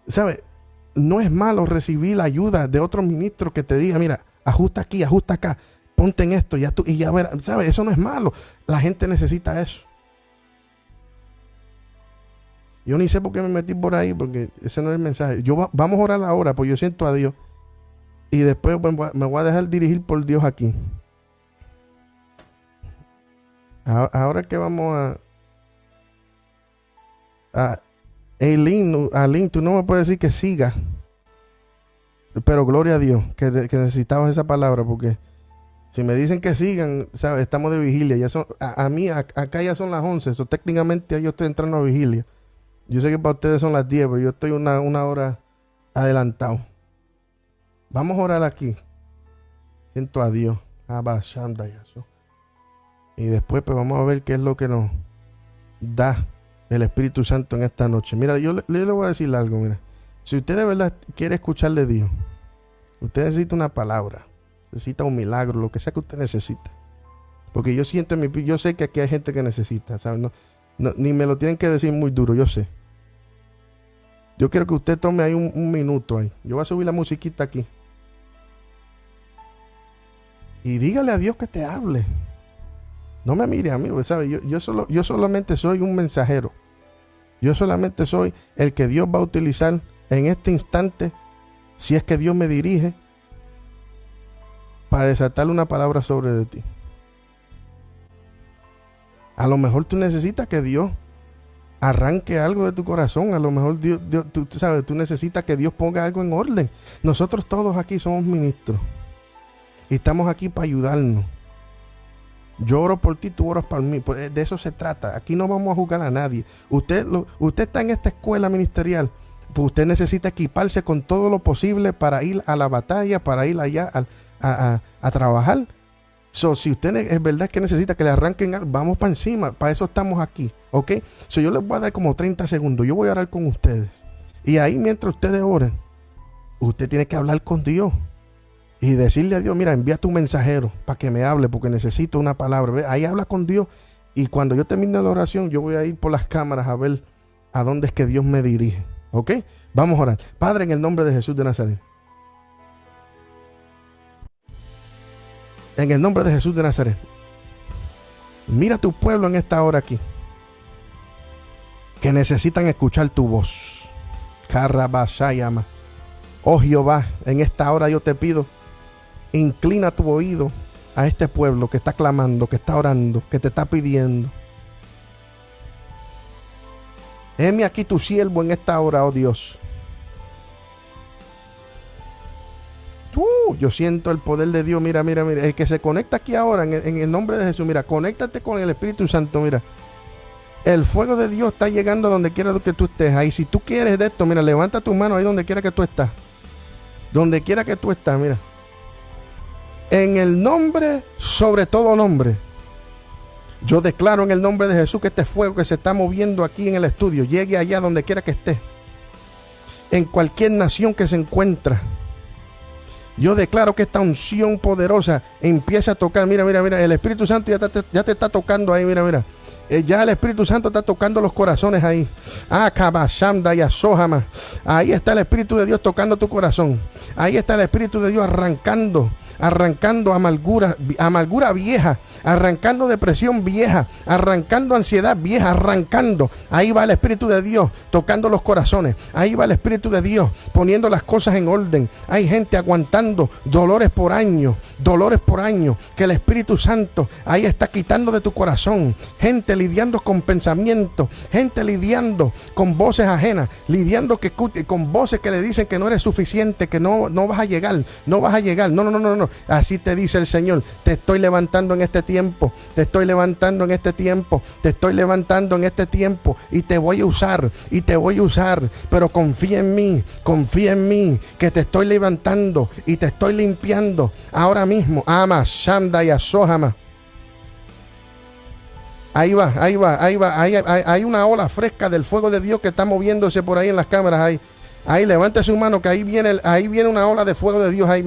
¿Sabes? No es malo recibir la ayuda de otro ministro que te diga, mira, ajusta aquí, ajusta acá, ponte en esto, y ya verás, ¿sabes? Eso no es malo. La gente necesita eso. Yo ni sé por qué me metí por ahí, porque ese no es el mensaje. Vamos a orar ahora, pues yo siento a Dios. Y después me voy a dejar dirigir por Dios aquí. Ahora que vamos a Aileen, tú no me puedes decir que siga, pero gloria a Dios que necesitabas esa palabra, porque si me dicen que sigan, ¿sabes? Estamos de vigilia, ya son, acá ya son las 11, so, técnicamente yo estoy entrando a vigilia. Yo sé que para ustedes son las 10, pero yo estoy una hora adelantado. Vamos a orar aquí. Siento a Dios. Y después pues vamos a ver qué es lo que nos da el Espíritu Santo en esta noche. Mira, yo le voy a decir algo, mira. Si usted de verdad quiere escuchar de Dios, usted necesita una palabra, necesita un milagro, lo que sea que usted necesita. Porque yo siento yo sé que aquí hay gente que necesita, ¿sabes? Ni me lo tienen que decir muy duro, yo sé. Yo quiero que usted tome ahí un minuto ahí. Yo voy a subir la musiquita aquí. Y dígale a Dios que te hable. No me mire a mí, ¿sabes? Yo solamente soy un mensajero. Yo solamente soy el que Dios va a utilizar en este instante, si es que Dios me dirige, para desatarle una palabra sobre de ti. A lo mejor tú necesitas que Dios arranque algo de tu corazón. A lo mejor Dios, tú necesitas que Dios ponga algo en orden. Nosotros todos aquí somos ministros y estamos aquí para ayudarnos. Yo oro por ti, tú oras por mí. De eso se trata. Aquí no vamos a juzgar a nadie. Usted está en esta escuela ministerial, pues usted necesita equiparse con todo lo posible para ir a la batalla, para ir allá a trabajar. Si usted es verdad que necesita que le arranquen algo, vamos para encima. Para eso estamos aquí, ¿ok? Yo les voy a dar como 30 segundos. Yo voy a orar con ustedes. Y ahí mientras ustedes oren, usted tiene que hablar con Dios. Y decirle a Dios, mira, envía tu mensajero para que me hable, porque necesito una palabra. ¿Ve? Ahí habla con Dios. Y cuando yo termine la oración, yo voy a ir por las cámaras a ver a dónde es que Dios me dirige. ¿Ok? Vamos a orar. Padre, en el nombre de Jesús de Nazaret. En el nombre de Jesús de Nazaret. Mira a tu pueblo en esta hora aquí, que necesitan escuchar tu voz. Carabashayama. Oh Jehová, en esta hora yo te pido, inclina tu oído a este pueblo que está clamando, que está orando, que te está pidiendo. Heme aquí tu siervo en esta hora, oh Dios. Yo siento el poder de Dios. Mira. El que se conecta aquí ahora, en el nombre de Jesús, mira, conéctate con el Espíritu Santo, mira. El fuego de Dios está llegando a donde quiera que tú estés. Ahí, si tú quieres de esto, mira, levanta tu mano ahí donde quiera que tú estás. Donde quiera que tú estás, mira. En el nombre, sobre todo nombre, yo declaro en el nombre de Jesús que este fuego que se está moviendo aquí en el estudio llegue allá donde quiera que esté. En cualquier nación que se encuentra. Yo declaro que esta unción poderosa empieza a tocar. Mira. El Espíritu Santo ya te está tocando ahí. Mira. Ya el Espíritu Santo está tocando los corazones ahí. Ahí está el Espíritu de Dios tocando tu corazón. Ahí está el Espíritu de Dios arrancando arrancando amargura, amargura vieja, arrancando depresión vieja, arrancando ansiedad vieja, arrancando. Ahí va el Espíritu de Dios tocando los corazones. Ahí va el Espíritu de Dios poniendo las cosas en orden. Hay gente aguantando dolores por año, que el Espíritu Santo ahí está quitando de tu corazón. Gente lidiando con pensamientos, gente lidiando con voces ajenas, lidiando con voces que le dicen que no eres suficiente, que no vas a llegar, no vas a llegar. No. Así te dice el Señor: te estoy levantando en este tiempo, te estoy levantando en este tiempo, te estoy levantando en este tiempo, y te voy a usar, pero confía en mí, que te estoy levantando y te estoy limpiando ahora mismo. Ama, Shanda y Asohama. Ahí va. Hay una ola fresca del fuego de Dios que está moviéndose por ahí en las cámaras. Ahí levante su mano, que ahí viene una ola de fuego de Dios. Ahí.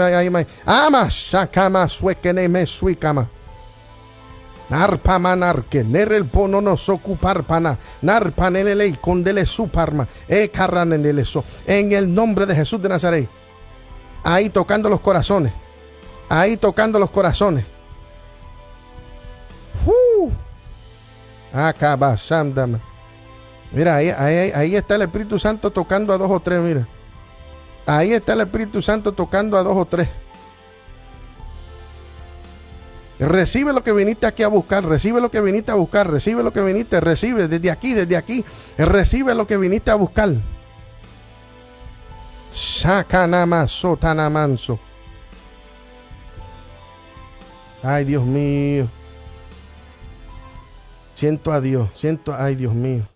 Ama, Shakama, Suekeneme, Suikama. Narpamanarque, Nerel Ponono Socuparpana, Narpanelei, Condele Suparma, Carraneleso. En el nombre de Jesús de Nazaret. Ahí tocando los corazones. Acaba, Sandama. Mira, ahí está el Espíritu Santo tocando a 2 o 3, mira. Ahí está el Espíritu Santo tocando a 2 o 3. Recibe lo que viniste aquí a buscar, recibe lo que viniste desde aquí, recibe lo que viniste a buscar. Sacanama sotanamanso. Ay, Dios mío. Ay, Dios mío.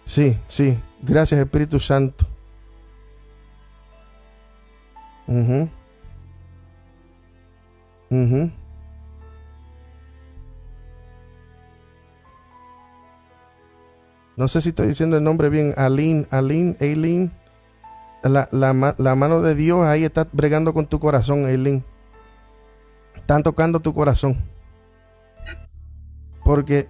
Sí, gracias, Espíritu Santo. No sé si estoy diciendo el nombre bien. Aileen. La mano de Dios ahí está bregando con tu corazón, Aileen. Están tocando tu corazón. Porque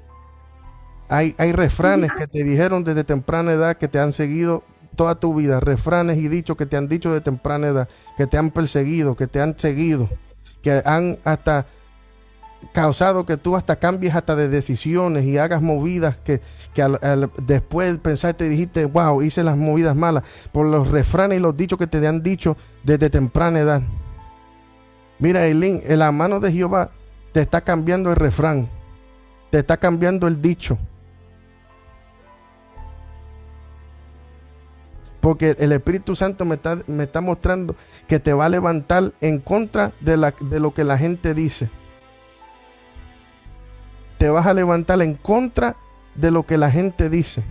hay refranes que te dijeron desde temprana edad, que te han seguido toda tu vida. Refranes y dichos que te han dicho de temprana edad, que te han perseguido, que te han seguido, que han hasta causado que tú hasta cambies hasta de decisiones y hagas movidas que después pensaste y dijiste: wow, hice las movidas malas, por los refranes y los dichos que te han dicho desde temprana edad. Mira, Eileen, en la mano de Jehová te está cambiando el refrán, te está cambiando el dicho, porque el Espíritu Santo me está mostrando que te va a levantar en contra de lo que la gente dice. Te vas a levantar en contra de lo que la gente dice.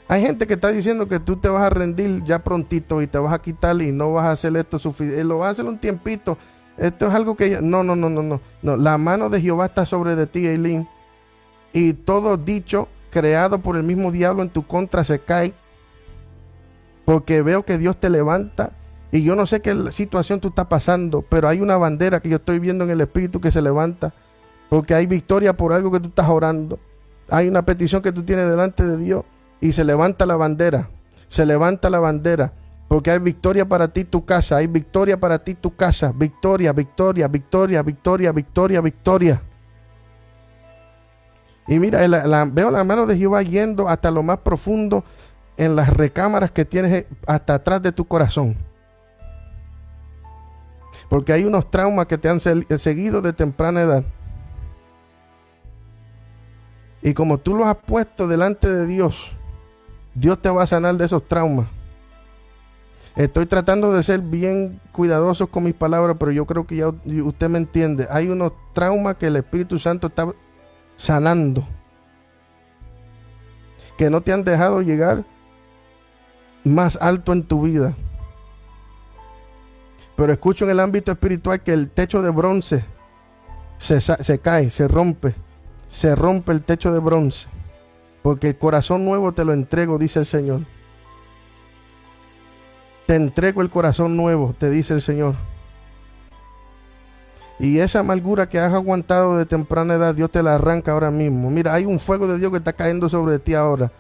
Hay gente que está diciendo que tú te vas a rendir ya prontito y te vas a quitar y no vas a hacer esto suficiente. Lo vas a hacer un tiempito. Esto es algo que no. La mano de Jehová está sobre de ti, Eileen. Y todo dicho creado por el mismo diablo en tu contra se cae. Porque veo que Dios te levanta. Y yo no sé qué situación tú estás pasando, pero hay una bandera que yo estoy viendo en el Espíritu que se levanta. Porque hay victoria por algo que tú estás orando. Hay una petición que tú tienes delante de Dios. Y se levanta la bandera. Porque hay victoria para ti, tu casa. Hay victoria para ti, tu casa. Victoria. Y mira, veo la mano de Jehová yendo hasta lo más profundo en las recámaras que tienes hasta atrás de tu corazón. Porque hay unos traumas que te han seguido de temprana edad. Y como tú los has puesto delante de Dios, Dios te va a sanar de esos traumas. Estoy tratando de ser bien cuidadoso con mis palabras, pero yo creo que ya usted me entiende. Hay unos traumas que el Espíritu Santo está sanando, que no te han dejado llegar más alto en tu vida. Pero escucho en el ámbito espiritual que el techo de bronce se cae, se rompe el techo de bronce, porque el corazón nuevo te lo entrego, dice el Señor. Te entrego el corazón nuevo, te dice el Señor. Y esa amargura que has aguantado de temprana edad, Dios te la arranca ahora mismo. Mira, hay un fuego de Dios que está cayendo sobre ti ahora.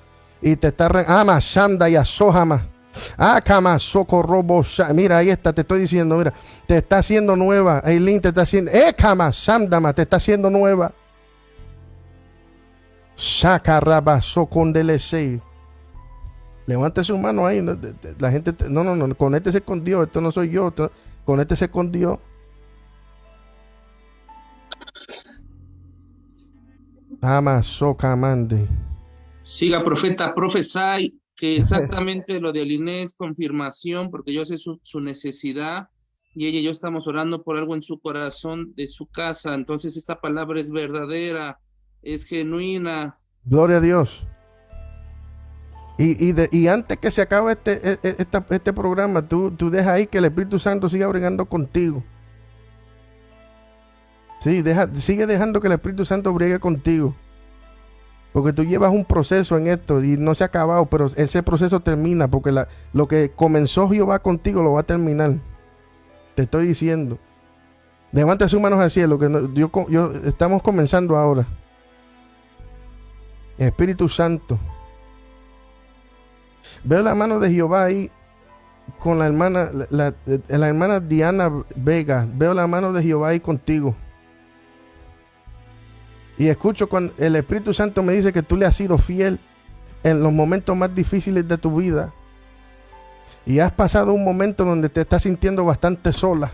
Y te está arrancando. Ama, Shanda y Asohama. Ah, cama, socorrobo. Mira, ahí está, te estoy diciendo, mira, te está haciendo nueva. Eileen te está haciendo. Cama, samdama, te está haciendo nueva. Sacarraba, socondelese. Levante su mano ahí. La gente, no, conéctese con Dios. Esto no soy yo. Conéctese con Dios. Ama, socamande. Siga, profeta, profesai, que exactamente lo de Aline es confirmación, porque yo sé su necesidad y ella y yo estamos orando por algo en su corazón de su casa. Entonces esta palabra es verdadera, es genuina. Gloria a Dios. Y antes que se acabe este programa, tú deja ahí que el Espíritu Santo siga bregando contigo. Sí, sigue dejando que el Espíritu Santo briegue contigo. Porque tú llevas un proceso en esto y no se ha acabado, pero ese proceso termina, porque lo que comenzó Jehová contigo lo va a terminar. Te estoy diciendo. Levante sus manos al cielo, que yo estamos comenzando ahora. Espíritu Santo. Veo la mano de Jehová ahí con la hermana Diana Vega. Veo la mano de Jehová ahí contigo. Y escucho cuando el Espíritu Santo me dice que tú le has sido fiel en los momentos más difíciles de tu vida. Y has pasado un momento donde te estás sintiendo bastante sola.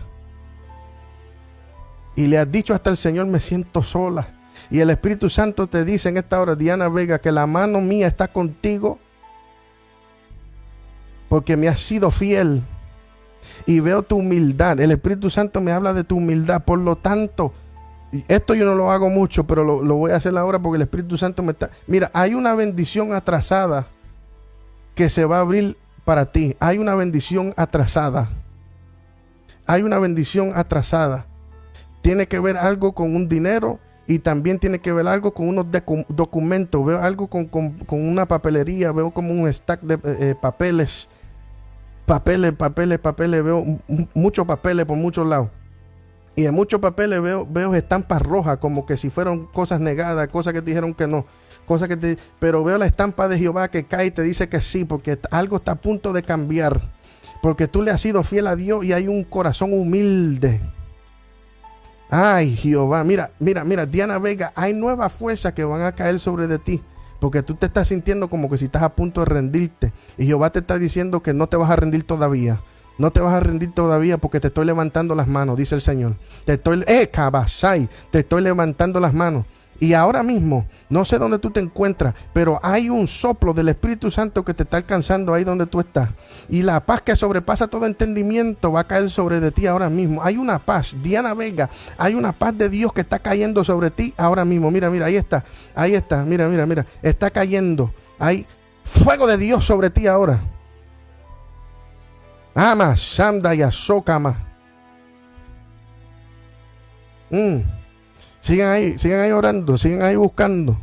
Y le has dicho hasta el Señor, me siento sola. Y el Espíritu Santo te dice en esta hora, Diana Vega, que la mano mía está contigo porque me has sido fiel. Y veo tu humildad. El Espíritu Santo me habla de tu humildad. Por lo tanto, esto yo no lo hago mucho, pero lo voy a hacer ahora porque el Espíritu Santo me está... Mira, hay una bendición atrasada que se va a abrir para ti. Hay una bendición atrasada. Hay una bendición atrasada. Tiene que ver algo con un dinero y también tiene que ver algo con unos documentos. Veo algo con una papelería. Veo como un stack de papeles. Papeles. Veo muchos papeles por muchos lados. Y en muchos papeles veo estampas rojas, como que si fueran cosas negadas, cosas que te dijeron que no, pero veo la estampa de Jehová que cae y te dice que sí, porque algo está a punto de cambiar, porque tú le has sido fiel a Dios y hay un corazón humilde. Ay, Jehová, mira, Diana Vega, hay nuevas fuerzas que van a caer sobre de ti, porque tú te estás sintiendo como que si estás a punto de rendirte, y Jehová te está diciendo que no te vas a rendir todavía. No te vas a rendir todavía porque te estoy levantando las manos, dice el Señor. Te estoy levantando las manos. Y ahora mismo, no sé dónde tú te encuentras, pero hay un soplo del Espíritu Santo que te está alcanzando ahí donde tú estás. Y la paz que sobrepasa todo entendimiento va a caer sobre de ti ahora mismo. Hay una paz, Diana Vega, hay una paz de Dios que está cayendo sobre ti ahora mismo. Mira, ahí está, mira, está cayendo. Hay fuego de Dios sobre ti ahora. Ama, Sanda y Azokama. Sigan ahí orando, sigan ahí buscando.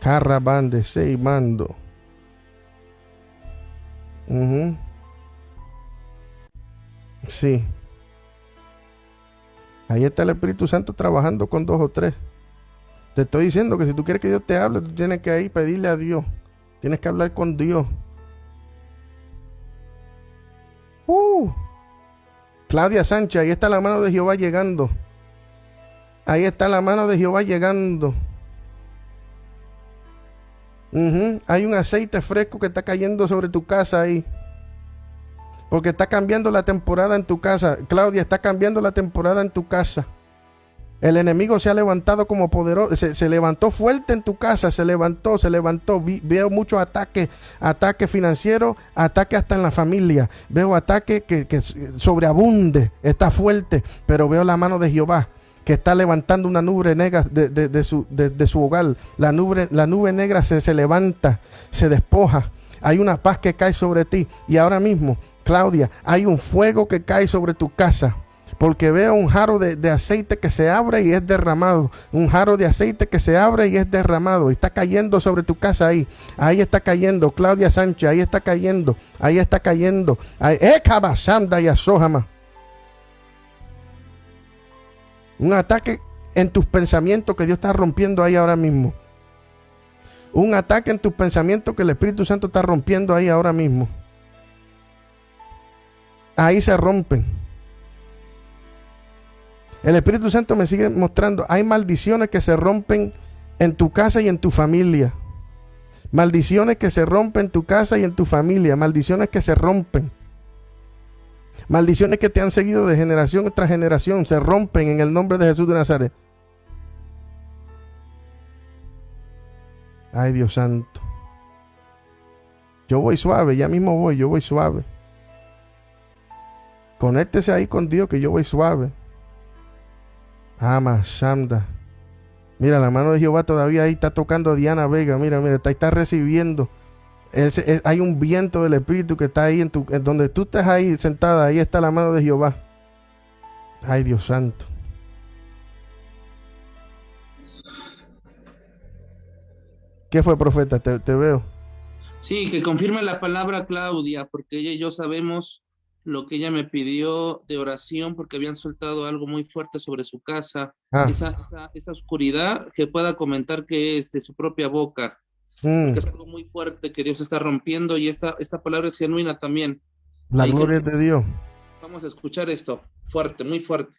Carraban de Seimando. Sí. Ahí está el Espíritu Santo trabajando con 2 o 3. Te estoy diciendo que si tú quieres que Dios te hable, tú tienes que ahí pedirle a Dios. Tienes que hablar con Dios. Claudia Sánchez, ahí está la mano de Jehová llegando. Ahí está la mano de Jehová llegando. Hay un aceite fresco que está cayendo sobre tu casa ahí. Porque está cambiando la temporada en tu casa. Claudia, está cambiando la temporada en tu casa. El enemigo se ha levantado como poderoso, se levantó fuerte en tu casa, se levantó. Veo muchos ataques financieros, ataques hasta en la familia. Veo ataques que sobreabunde, está fuerte, pero veo la mano de Jehová que está levantando una nube negra de su hogar. La nube negra se levanta, se despoja. Hay una paz que cae sobre ti. Y ahora mismo, Claudia, hay un fuego que cae sobre tu casa. Porque veo un jarro de aceite que se abre y es derramado. Un jarro de aceite que se abre y es derramado. Y está cayendo sobre tu casa ahí. Ahí está cayendo. Claudia Sánchez, ahí está cayendo. Ahí está cayendo. Y Azójama. Un ataque en tus pensamientos que Dios está rompiendo ahí ahora mismo. Un ataque en tus pensamientos que el Espíritu Santo está rompiendo ahí ahora mismo. Ahí se rompen. El Espíritu Santo me sigue mostrando, hay maldiciones que se rompen en tu casa y en tu familia. Maldiciones que se rompen en tu casa y en tu familia. Maldiciones que se rompen. Maldiciones que te han seguido de generación tras generación. Se rompen en el nombre de Jesús de Nazaret. Ay, Dios santo. Yo voy suave, ya mismo voy, yo voy suave. Conéctese ahí con Dios que yo voy suave. Ama, Shamda. Mira, la mano de Jehová todavía ahí está tocando a Diana Vega. Mira, está recibiendo. Hay un viento del Espíritu que está ahí en donde tú estás ahí sentada. Ahí está la mano de Jehová. Ay, Dios santo. ¿Qué fue, profeta? Te veo. Sí, que confirme la palabra Claudia, porque ella y yo sabemos lo que ella me pidió de oración, porque habían soltado algo muy fuerte sobre su casa, Ah, esa oscuridad, que pueda comentar que es de su propia boca, porque es algo muy fuerte que Dios está rompiendo y esta palabra es genuina también. la Ahí gloria es de Dios. vamos a escuchar esto, fuerte, muy fuerte.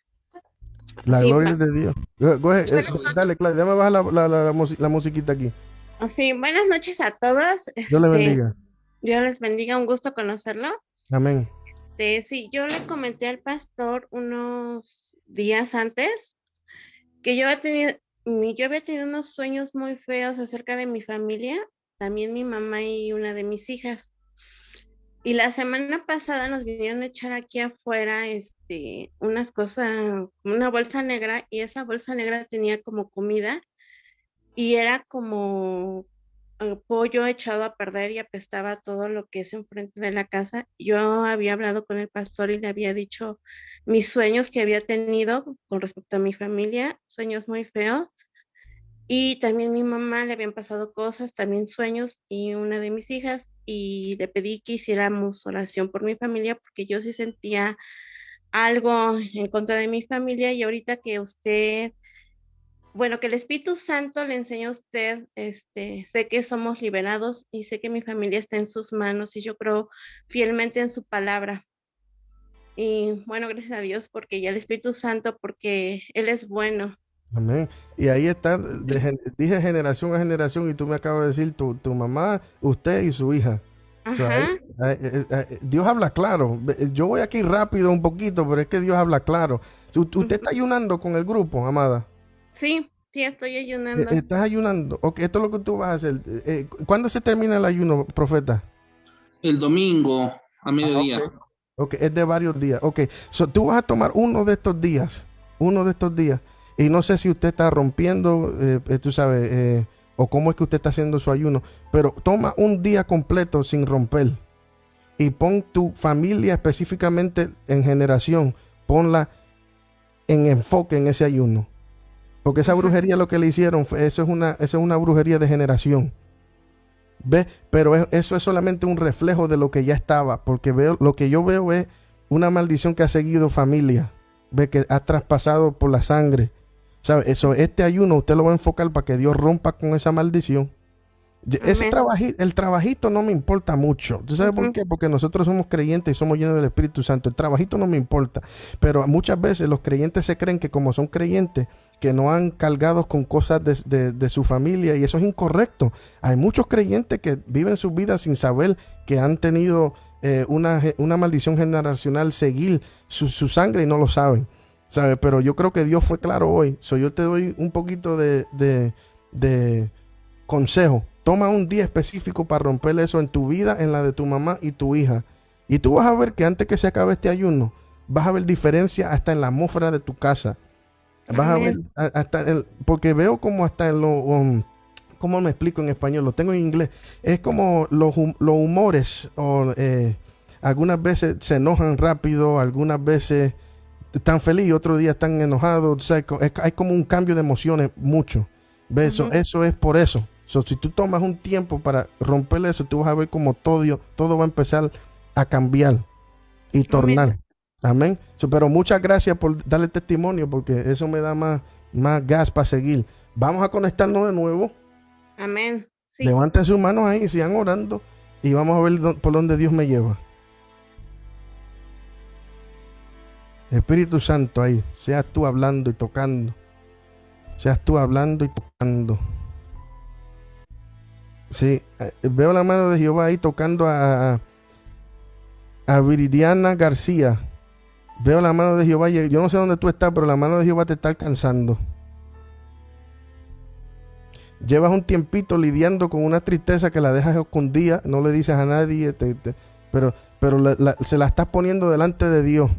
La Sí, gloria es de Dios. Dale, Claudia, déjame bajar la musiquita aquí. sí, buenas noches a todos. Dios le bendiga. Dios les bendiga, un gusto conocerlo. Amén. Sí, yo le comenté al pastor unos días antes que yo había tenido unos sueños muy feos acerca de mi familia, también mi mamá y una de mis hijas. Y la semana pasada nos vinieron a echar aquí afuera, unas cosas, una bolsa negra, y esa bolsa negra tenía como comida y era como pollo echado a perder y apestaba todo lo que es enfrente de la casa. Yo había hablado con el pastor y le había dicho mis sueños que había tenido con respecto a mi familia, sueños muy feos. Y también mi mamá le habían pasado cosas, también sueños, y una de mis hijas, y le pedí que hiciéramos oración por mi familia porque yo sí sentía algo en contra de mi familia y ahorita que usted, bueno, que el Espíritu Santo le enseña a usted, sé que somos liberados y sé que mi familia está en sus manos y yo creo fielmente en su palabra. Y bueno, gracias a Dios porque ya el Espíritu Santo, porque Él es bueno. Amén. Y ahí está, dije generación a generación y tú me acabas de decir tu mamá, usted y su hija. O sea, Ajá. Dios habla claro. Yo voy aquí rápido un poquito, pero es que Dios habla claro. ¿Usted está ayunando con el grupo, amada? Sí, sí, estoy ayunando. ¿Estás ayunando? Ok, esto es lo que tú vas a hacer. ¿Cuándo se termina el ayuno, profeta? El domingo a mediodía. Ok. Ok, es de varios días. Ok, tú vas a tomar uno de estos días. Y no sé si usted está rompiendo, tú sabes, o cómo es que usted está haciendo su ayuno, pero toma un día completo sin romper y pon tu familia específicamente en generación, ponla en enfoque en ese ayuno. Porque esa brujería lo que le hicieron, eso es una brujería de generación. ¿Ves? Pero eso es solamente un reflejo de lo que ya estaba, porque lo que yo veo es una maldición que ha seguido familia, ve que ha traspasado por la sangre. ¿Sabe? Este ayuno usted lo va a enfocar para que Dios rompa con esa maldición. El trabajito no me importa mucho. ¿Tú sabes por qué? Porque nosotros somos creyentes y somos llenos del Espíritu Santo. El trabajito no me importa. Pero muchas veces los creyentes se creen que como son creyentes, que no han cargado con cosas de su familia, y eso es incorrecto. Hay muchos creyentes que viven sus vidas sin saber que han tenido una maldición generacional seguir su sangre y no lo saben. ¿Sabe? Pero yo creo que Dios fue claro hoy. Yo te doy un poquito de consejo. Toma un día específico para romper eso en tu vida, en la de tu mamá y tu hija. Y tú vas a ver que antes que se acabe este ayuno, vas a ver diferencia hasta en la atmósfera de tu casa. Vas a ver, porque veo como hasta en ¿cómo me explico en español? Lo tengo en inglés. Es como los humores, algunas veces se enojan rápido, algunas veces están felices, otro día están enojados. O sea, hay como un cambio de emociones mucho. ¿Ves? Eso es por eso. Si tú tomas un tiempo para romper eso, tú vas a ver como todo va a empezar a cambiar y tornar. Amén. Pero muchas gracias por darle testimonio, porque eso me da más gas para seguir. Vamos a conectarnos de nuevo. Amén. Sí. Levanten sus manos ahí y sigan orando y vamos a ver por dónde Dios me lleva. Espíritu Santo, ahí, seas tú hablando y tocando. Seas tú hablando y tocando. Sí, veo la mano de Jehová ahí tocando a Viridiana García. Veo la mano de Jehová. Yo no sé dónde tú estás, pero la mano de Jehová te está alcanzando. Llevas un tiempito lidiando con una tristeza que la dejas escondida, no le dices a nadie, pero se la estás poniendo delante de Dios.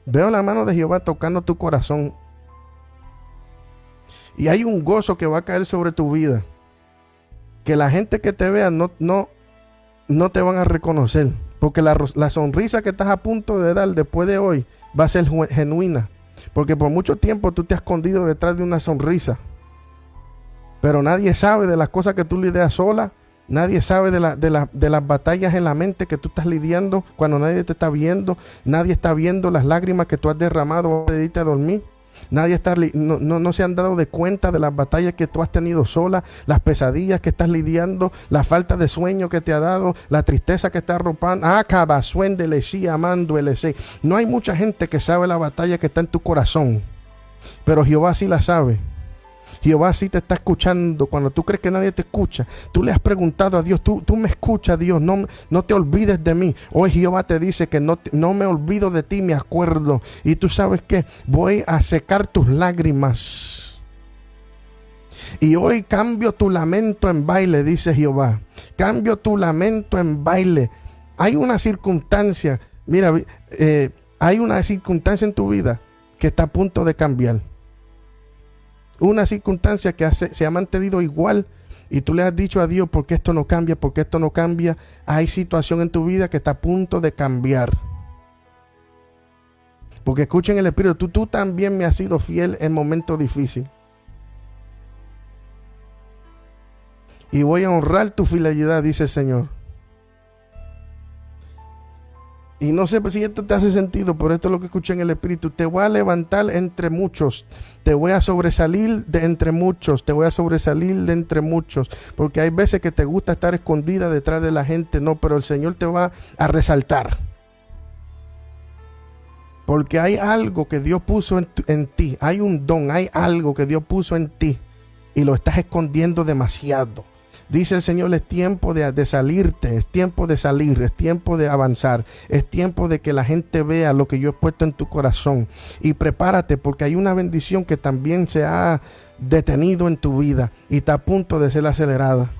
Veo la mano de Jehová tocando tu corazón. Y hay un gozo que va a caer sobre tu vida. Que la gente que te vea no te van a reconocer. Porque la sonrisa que estás a punto de dar después de hoy va a ser genuina. Porque por mucho tiempo tú te has escondido detrás de una sonrisa. Pero nadie sabe de las cosas que tú lidias sola. Nadie sabe de las batallas en la mente que tú estás lidiando cuando nadie te está viendo. Nadie está viendo las lágrimas que tú has derramado antes de irte a dormir. No se han dado de cuenta de las batallas que tú has tenido sola, las pesadillas que estás lidiando, la falta de sueño que te ha dado, la tristeza que está arropando. No hay mucha gente que sabe la batalla que está en tu corazón, pero Jehová sí la sabe. Jehová sí te está escuchando. Cuando tú crees que nadie te escucha, tú le has preguntado a Dios, tú me escuchas, Dios, no te olvides de mí. Hoy Jehová te dice que no me olvido de ti, me acuerdo. Y tú sabes que voy a secar tus lágrimas. Y hoy cambio tu lamento en baile, dice Jehová. Cambio tu lamento en baile. Hay una circunstancia, mira, hay una circunstancia en tu vida que está a punto de cambiar. Una circunstancia que se ha mantenido igual y tú le has dicho a Dios, ¿por qué esto no cambia? ¿Por qué esto no cambia? Hay situación en tu vida que está a punto de cambiar. Porque escuchen el Espíritu, tú también me has sido fiel en momentos difíciles. Y voy a honrar tu fidelidad, dice el Señor. Y no sé si esto te hace sentido, pero esto es lo que escuché en el Espíritu. Te voy a levantar entre muchos. Te voy a sobresalir de entre muchos. Te voy a sobresalir de entre muchos. Porque hay veces que te gusta estar escondida detrás de la gente. No, pero el Señor te va a resaltar. Porque hay algo que Dios puso en ti. Hay un don, hay algo que Dios puso en ti. Y lo estás escondiendo demasiado. Dice el Señor, es tiempo de salirte, es tiempo de salir, es tiempo de avanzar, es tiempo de que la gente vea lo que yo he puesto en tu corazón. Y prepárate porque hay una bendición que también se ha detenido en tu vida y está a punto de ser acelerada.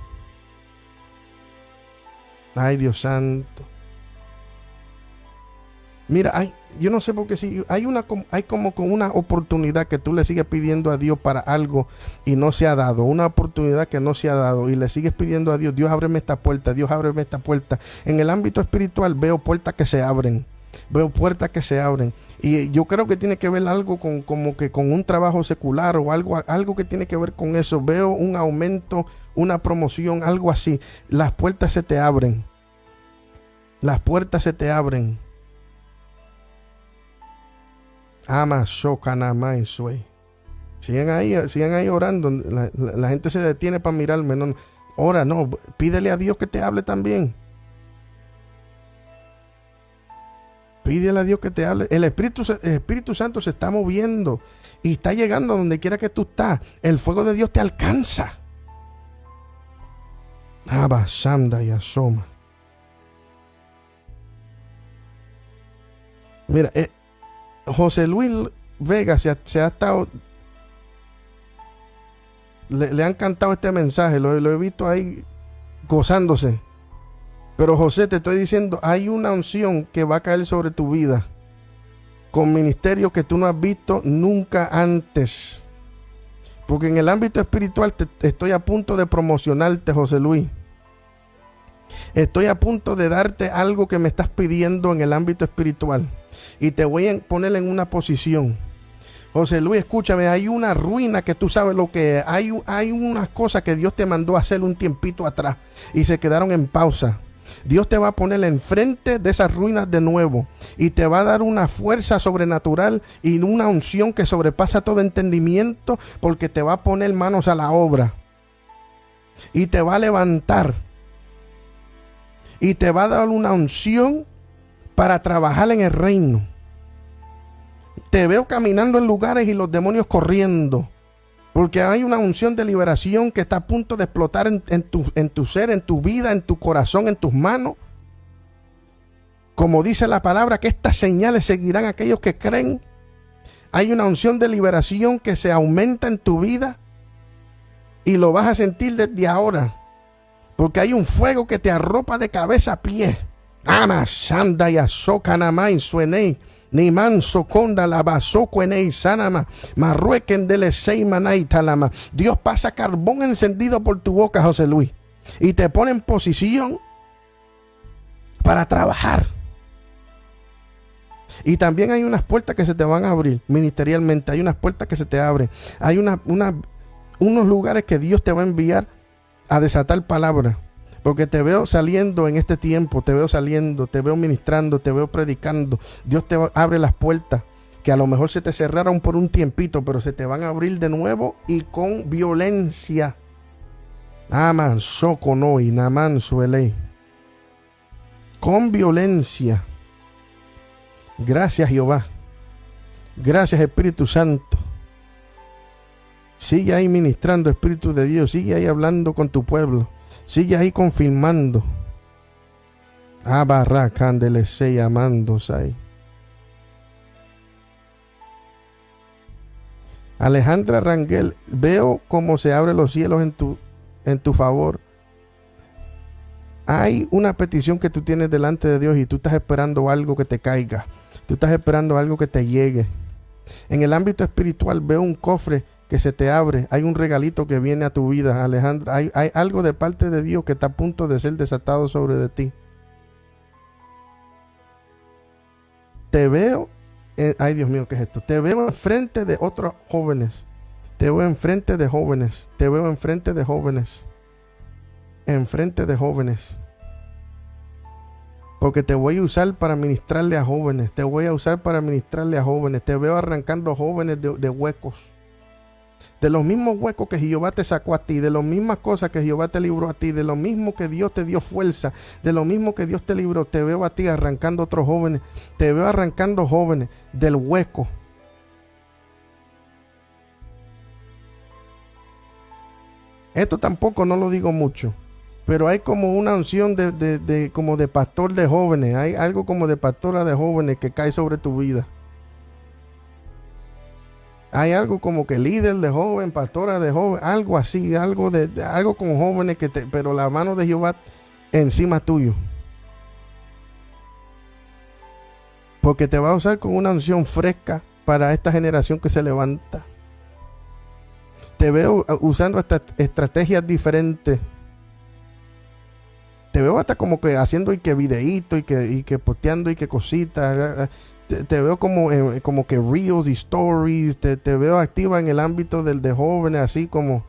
Ay, Dios santo. Mira, yo no sé por qué si hay como con una oportunidad que tú le sigues pidiendo a Dios para algo y no se ha dado, una oportunidad que no se ha dado y le sigues pidiendo a Dios, Dios ábreme esta puerta, Dios ábreme esta puerta. En el ámbito espiritual veo puertas que se abren, y yo creo que tiene que ver algo como que con un trabajo secular o algo que tiene que ver con eso. Veo un aumento, una promoción, algo así. Las puertas se te abren. Sigan ahí orando. La gente se detiene para mirarme. No, ora, no, pídele a Dios que te hable también. Pídele a Dios que te hable. El Espíritu Santo se está moviendo y está llegando a donde quiera que tú estás. El fuego de Dios te alcanza. Abasanda y asoma. Mira, José Luis Vega se ha estado, le han cantado este mensaje, lo he visto ahí gozándose. Pero José, te estoy diciendo, hay una unción que va a caer sobre tu vida con ministerio que tú no has visto nunca antes. Porque en el ámbito espiritual estoy a punto de promocionarte, José Luis. Estoy a punto de darte algo que me estás pidiendo en el ámbito espiritual. Y te voy a poner en una posición. José Luis, escúchame, hay una ruina que tú sabes lo que es. Hay unas cosas que Dios te mandó a hacer un tiempito atrás y se quedaron en pausa. Dios te va a poner enfrente de esas ruinas de nuevo y te va a dar una fuerza sobrenatural y una unción que sobrepasa todo entendimiento, porque te va a poner manos a la obra y te va a levantar y te va a dar una unción para trabajar en el reino. Te veo caminando en lugares y los demonios corriendo, porque hay una unción de liberación que está a punto de explotar en tu ser, en tu vida, en tu corazón, en tus manos. Como dice la palabra, que estas señales seguirán a aquellos que creen. Hay una unción de liberación que se aumenta en tu vida y lo vas a sentir desde ahora, porque hay un fuego que te arropa de cabeza a pie. Ama shanda y azoka namai suenei ni manso conda la basoko enei sanama marruequen dele seimanai talama. Dios pasa carbón encendido por tu boca, José Luis, y te pone en posición para trabajar. Y también hay unas puertas que se te van a abrir ministerialmente. Hay unas puertas que se te abren. Hay unos lugares que Dios te va a enviar a desatar palabras. Porque te veo saliendo en este tiempo, te veo saliendo, te veo ministrando, te veo predicando. Dios te abre las puertas que a lo mejor se te cerraron por un tiempito, pero se te van a abrir de nuevo y con violencia. Aman socono y naman suele. Con violencia. Gracias, Jehová. Gracias, Espíritu Santo. Sigue ahí ministrando, Espíritu de Dios. Sigue ahí hablando con tu pueblo. Sigue ahí confirmando. Abarracandelese amándose. Alejandra Rangel, veo cómo se abren los cielos en tu favor. Hay una petición que tú tienes delante de Dios y tú estás esperando algo que te caiga. Tú estás esperando algo que te llegue. En el ámbito espiritual veo un cofre que se te abre. Hay un regalito que viene a tu vida, Alejandra. Hay algo de parte de Dios que está a punto de ser desatado sobre de ti. Te veo, ay Dios mío, ¿qué es esto? Te veo enfrente de otros jóvenes. Te veo enfrente de jóvenes. Te veo enfrente de jóvenes. Enfrente de jóvenes. Porque te voy a usar para ministrarle a jóvenes. Te voy a usar para ministrarle a jóvenes. Te veo arrancando jóvenes de huecos. De los mismos huecos que Jehová te sacó a ti, de las mismas cosas que Jehová te libró a ti, de lo mismo que Dios te dio fuerza, de lo mismo que Dios te libró, te veo a ti arrancando otros jóvenes, te veo arrancando jóvenes del hueco. Esto tampoco no lo digo mucho, pero hay como una unción como de pastor de jóvenes, hay algo como de pastora de jóvenes que cae sobre tu vida. Hay algo como que líder de joven, pastora de joven, algo así, algo con jóvenes pero la mano de Jehová encima tuyo. Porque te va a usar con una unción fresca para esta generación que se levanta. Te veo usando hasta estrategias diferentes. Te veo hasta como que haciendo y que videíto y que posteando y que cositas. Te veo como que reels y stories. Te veo activa en el ámbito de jóvenes, así como,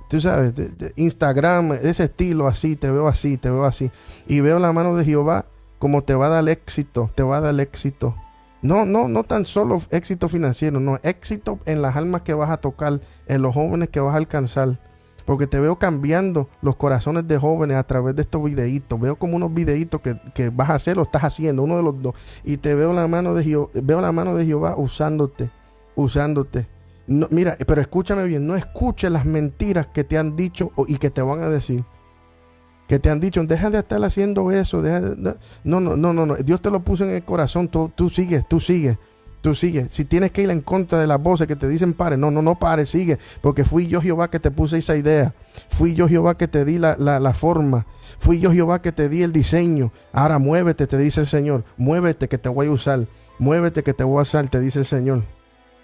tú sabes, de Instagram, ese estilo así. Te veo así. Y veo la mano de Jehová como te va a dar éxito. Te va a dar éxito. No tan solo éxito financiero, no, éxito en las almas que vas a tocar, en los jóvenes que vas a alcanzar. Porque te veo cambiando los corazones de jóvenes a través de estos videitos. Veo como unos videitos que vas a hacer o estás haciendo, uno de los dos. Y te veo la mano de Jehová, usándote. No, mira, pero escúchame bien, no escuches las mentiras que te han dicho y que te van a decir. Que te han dicho, deja de estar haciendo eso. No. Dios te lo puso en el corazón. Tú sigues. Si tienes que ir en contra de las voces que te dicen pare, no pares, sigue. Porque fui yo Jehová que te puse esa idea. Fui yo Jehová que te di la forma. Fui yo Jehová que te di el diseño. Ahora muévete, te dice el Señor. Muévete que te voy a usar. Muévete que te voy a usar, te dice el Señor.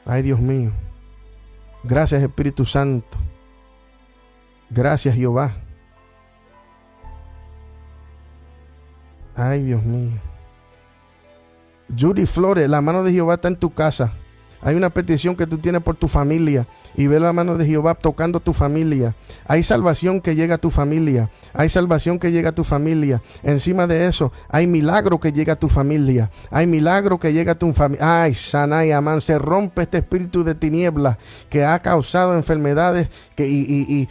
Ay, Dios mío. Gracias, Espíritu Santo. Gracias, Jehová. Ay, Dios mío. Judy Flores, la mano de Jehová está en tu casa. Hay una petición que tú tienes por tu familia y ve la mano de Jehová tocando tu familia. Hay salvación que llega a tu familia. Hay salvación que llega a tu familia. Encima de eso, hay milagro que llega a tu familia. Hay milagro que llega a tu familia. Ay, Sanay Amán, se rompe este espíritu de tinieblas que ha causado enfermedades y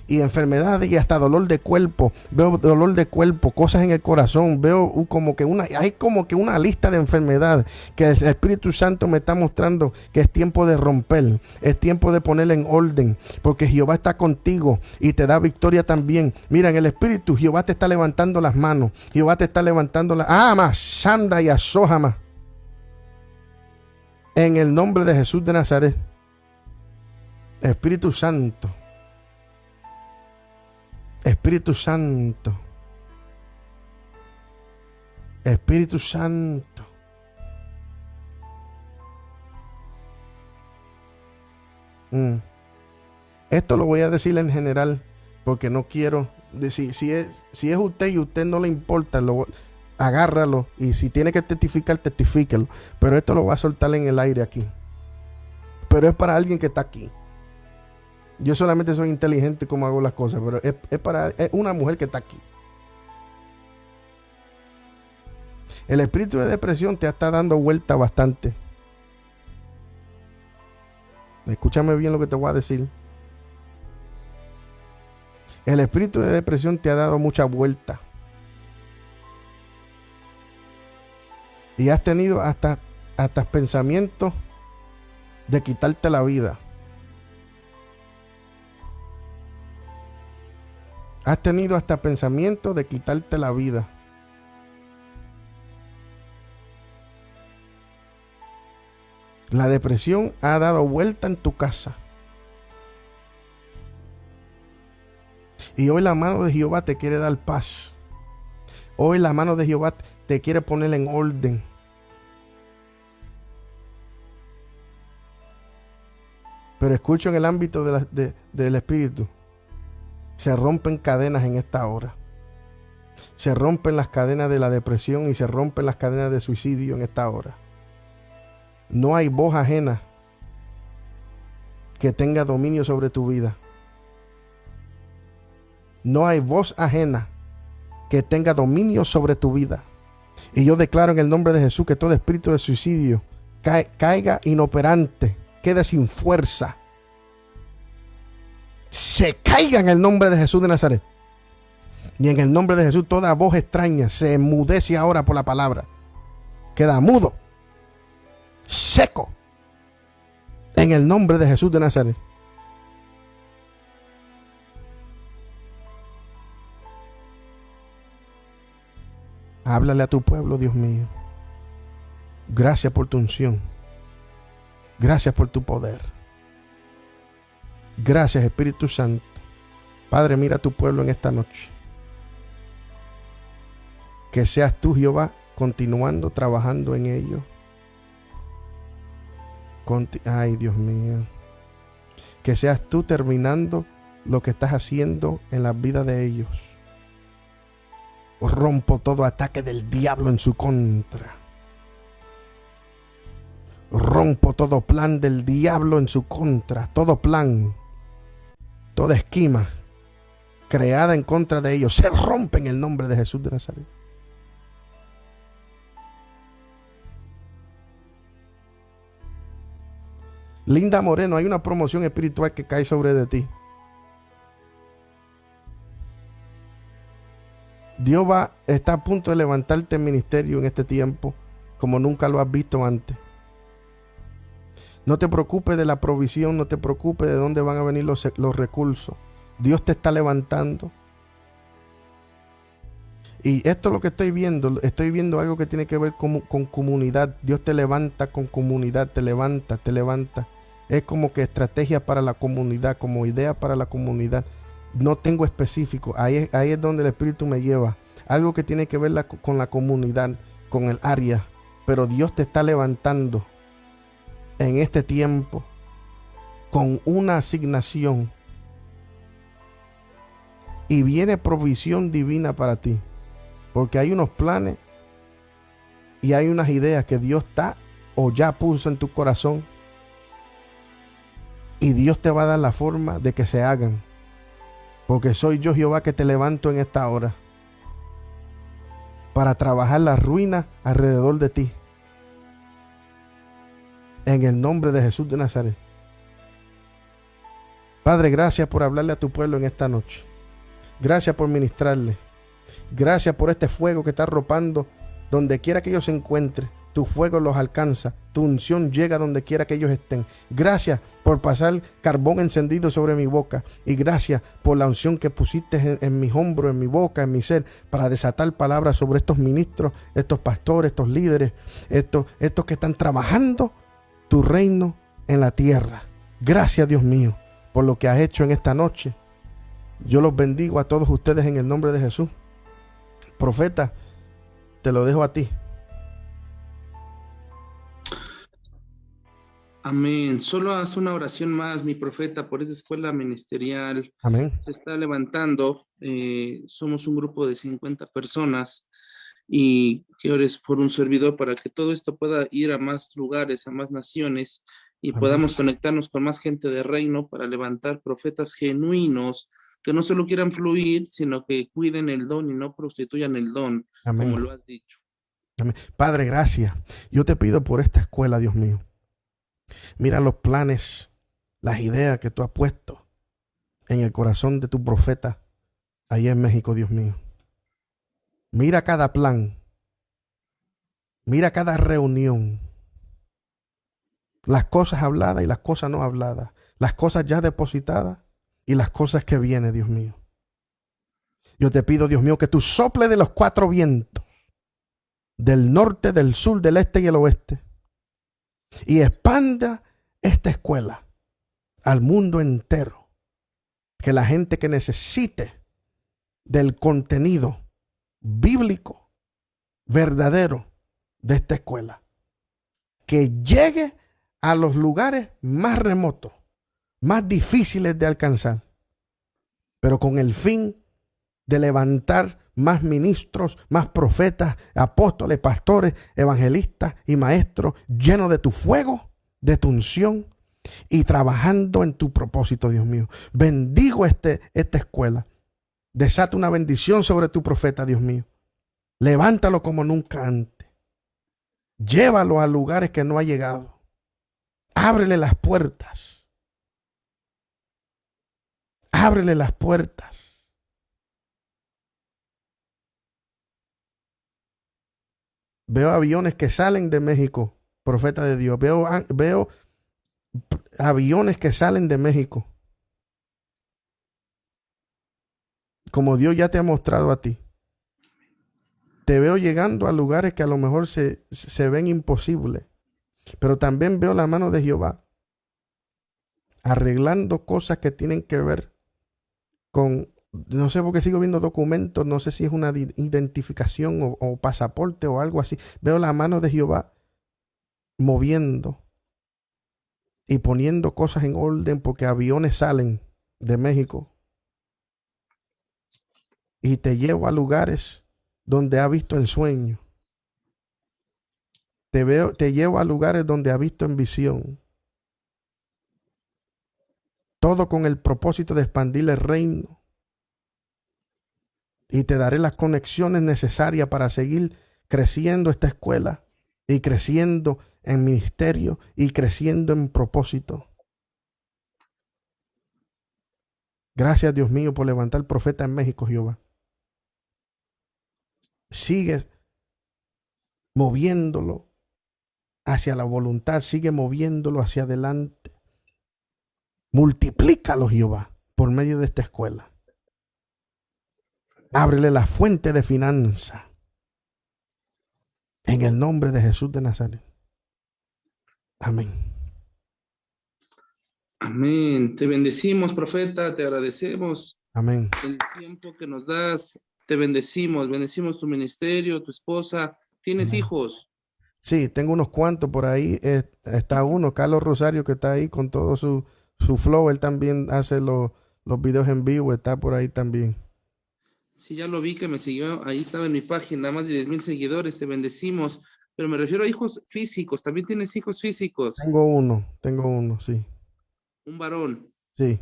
enfermedades y hasta dolor de cuerpo. Veo dolor de cuerpo, cosas en el corazón. Veo hay como que una lista de enfermedades que el Espíritu Santo me está mostrando que es tiempo de romper, es tiempo de ponerla en orden, porque Jehová está contigo y te da victoria también. Mira, en el Espíritu Jehová te está levantando las manos, Jehová te está levantando las Sanda y Asójama, en el nombre de Jesús de Nazaret. Espíritu Santo, Espíritu Santo, Espíritu Santo. Esto lo voy a decir en general porque no quiero si es usted y usted no le importa, agárralo, y si tiene que testificar, testifíquelo, pero esto lo va a soltar en el aire aquí, pero es para alguien que está aquí. Yo solamente soy inteligente como hago las cosas, pero es una mujer que está aquí. El espíritu de depresión te está dando vuelta bastante. Escúchame bien lo que te voy a decir. El espíritu de depresión te ha dado mucha vuelta. Y has tenido hasta pensamientos de quitarte la vida. Has tenido hasta pensamientos de quitarte la vida. La depresión ha dado vuelta en tu casa. Y hoy la mano de Jehová te quiere dar paz. Hoy la mano de Jehová te quiere poner en orden. Pero escucho, en el ámbito del espíritu, se rompen cadenas en esta hora. Se rompen las cadenas de la depresión y se rompen las cadenas de suicidio en esta hora. No hay voz ajena que tenga dominio sobre tu vida. No hay voz ajena que tenga dominio sobre tu vida. Y yo declaro en el nombre de Jesús que todo espíritu de suicidio caiga inoperante, quede sin fuerza. Se caiga en el nombre de Jesús de Nazaret. Y en el nombre de Jesús toda voz extraña se enmudece ahora por la palabra. Queda mudo, seco, en el nombre de Jesús de Nazaret. Háblale a tu pueblo, Dios mío. Gracias por tu unción. Gracias por tu poder. Gracias, Espíritu Santo. Padre, mira a tu pueblo en esta noche. Que seas tú, Jehová, continuando trabajando en ellos. Ay, Dios mío. Que seas tú terminando lo que estás haciendo en la vida de ellos. Rompo todo ataque del diablo en su contra. Rompo todo plan del diablo en su contra. Todo plan, toda esquema creada en contra de ellos se rompe en el nombre de Jesús de Nazaret. Linda Moreno, hay una promoción espiritual que cae sobre de ti. Dios está a punto de levantarte en ministerio en este tiempo como nunca lo has visto antes. No te preocupes de la provisión, no te preocupes de dónde van a venir los recursos. Dios te está levantando. Y esto es lo que estoy viendo algo que tiene que ver con comunidad. Dios te levanta con comunidad, te levanta. Es como que estrategia para la comunidad, como idea para la comunidad. No tengo específico, ahí es donde el Espíritu me lleva. Algo que tiene que ver con la comunidad, con el área. Pero Dios te está levantando en este tiempo con una asignación. Y viene provisión divina para ti. Porque hay unos planes y hay unas ideas que Dios está o ya puso en tu corazón, y Dios te va a dar la forma de que se hagan, porque soy yo, Jehová, que te levanto en esta hora para trabajar la ruina alrededor de ti, en el nombre de Jesús de Nazaret. Padre, gracias por hablarle a tu pueblo en esta noche. Gracias por ministrarle. Gracias por este fuego que está arropando donde quiera que ellos se encuentren. Tu fuego los alcanza. Tu unción llega donde quiera que ellos estén. Gracias por pasar carbón encendido sobre mi boca. Y gracias por la unción que pusiste en mis hombros, en mi boca, en mi ser, para desatar palabras sobre estos ministros, estos pastores, estos líderes, estos que están trabajando tu reino en la tierra. Gracias, Dios mío, por lo que has hecho en esta noche. Yo los bendigo a todos ustedes en el nombre de Jesús. Profeta, te lo dejo a ti. Amén. Solo haz una oración más, mi profeta, por esa escuela ministerial. Amén. Se está levantando. Somos un grupo de 50 personas y que ores por un servidor para que todo esto pueda ir a más lugares, a más naciones y Amén. podamos conectarnos con más gente de reino para levantar profetas genuinos que no solo quieran fluir, sino que cuiden el don y no prostituyan el don, Amén. como lo has dicho. Amén. Padre, gracias. Yo te pido por esta escuela, Dios mío. Mira los planes, las ideas que tú has puesto en el corazón de tu profeta allá en México, Dios mío. Mira cada plan. Mira cada reunión. Las cosas habladas y las cosas no habladas. Las cosas ya depositadas y las cosas que vienen, Dios mío. Yo te pido, Dios mío, que tú soples de los 4 vientos, del norte, del sur, del este y el oeste, y expanda esta escuela al mundo entero. Que la gente que necesite del contenido bíblico verdadero de esta escuela, que llegue a los lugares más remotos, más difíciles de alcanzar, pero con el fin de levantar más ministros, más profetas, apóstoles, pastores, evangelistas y maestros llenos de tu fuego, de tu unción y trabajando en tu propósito, Dios mío. Bendigo esta escuela. Desata una bendición sobre tu profeta, Dios mío. Levántalo como nunca antes. Llévalo a lugares que no ha llegado. Ábrele las puertas. Ábrele las puertas. Veo aviones que salen de México, profeta de Dios. Veo aviones que salen de México. Como Dios ya te ha mostrado a ti. Te veo llegando a lugares que a lo mejor se ven imposibles. Pero también veo la mano de Jehová arreglando cosas que tienen que ver con, no sé por qué sigo viendo documentos, no sé si es una identificación o pasaporte o algo así. Veo la mano de Jehová moviendo y poniendo cosas en orden porque aviones salen de México y te llevo a lugares donde ha visto en sueño. Te llevo a lugares donde ha visto en visión. Todo con el propósito de expandir el reino. Y te daré las conexiones necesarias para seguir creciendo esta escuela y creciendo en ministerio y creciendo en propósito. Gracias, Dios mío, por levantar profeta en México, Jehová. Sigue moviéndolo hacia la voluntad, sigue moviéndolo hacia adelante. Multiplícalo, Jehová, por medio de esta escuela. Ábrele la fuente de finanza. En el nombre de Jesús de Nazaret. Amén. Amén. Te bendecimos, profeta, te agradecemos. Amén. El tiempo que nos das, te bendecimos. Bendecimos tu ministerio, tu esposa. ¿Tienes Amén. hijos? Sí, tengo unos cuantos por ahí. Está uno, Carlos Rosario, que está ahí con todo su flow. Él también hace los videos en vivo. Está por ahí también. Sí, ya lo vi que me siguió. Ahí estaba en mi página, más de 10,000 seguidores. Te bendecimos. pero me refiero a hijos físicos. ¿También tienes hijos físicos? Tengo uno, sí. Un varón. Sí.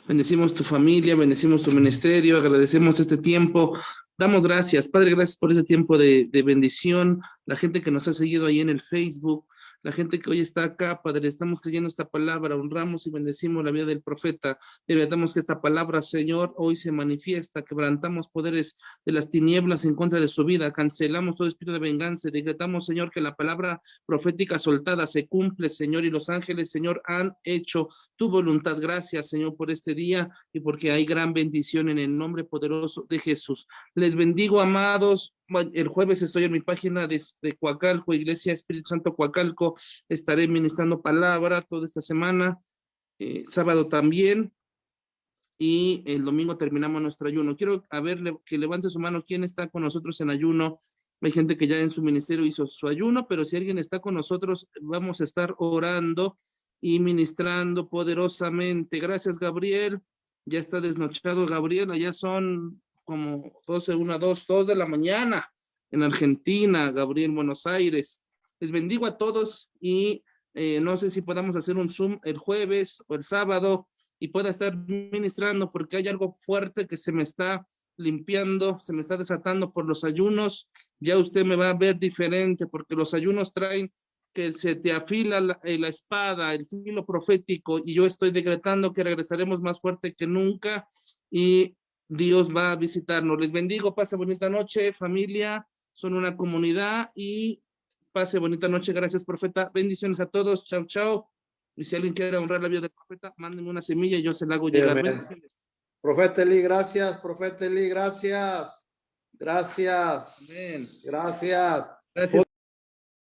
Bendecimos tu familia, bendecimos tu ministerio, agradecemos este tiempo. Damos gracias, Padre, gracias por este tiempo de bendición. La gente que nos ha seguido ahí en el Facebook, la gente que hoy está acá, Padre, estamos creyendo esta palabra, honramos y bendecimos la vida del profeta. Decretamos que esta palabra, Señor, hoy se manifiesta, quebrantamos poderes de las tinieblas en contra de su vida, cancelamos todo espíritu de venganza, decretamos, Señor, que la palabra profética soltada se cumple, Señor, y los ángeles, Señor, han hecho tu voluntad. Gracias, Señor, por este día y porque hay gran bendición en el nombre poderoso de Jesús. Les bendigo, amados. El jueves estoy en mi página de Coacalco, Iglesia Espíritu Santo Coacalco. Estaré ministrando palabra toda esta semana, sábado también, y el domingo terminamos nuestro ayuno. Quiero que levante su mano quién está con nosotros en ayuno. Hay gente que ya en su ministerio hizo su ayuno, pero si alguien está con nosotros, vamos a estar orando y ministrando poderosamente. Gracias, Gabriel. Ya está desnochado, Gabriel. Allá son como 12, 1, 2 de la mañana en Argentina, Gabriel, Buenos Aires. Les bendigo a todos y no sé si podamos hacer un Zoom el jueves o el sábado y pueda estar ministrando porque hay algo fuerte que se me está limpiando, se me está desatando por los ayunos. Ya usted me va a ver diferente porque los ayunos traen que se te afila la espada, el filo profético, y yo estoy decretando que regresaremos más fuerte que nunca y Dios va a visitarnos. Les bendigo, pase bonita noche, familia, son una comunidad y pase bonita noche. Gracias, profeta. Bendiciones a todos. Chao, chao. Y si alguien quiere honrar la vida del profeta, mándenme una semilla y yo se la hago llegar. Amén. Bendiciones. Profeta Eli, gracias. Profeta Eli, gracias. Gracias. Amén. Gracias. Gracias.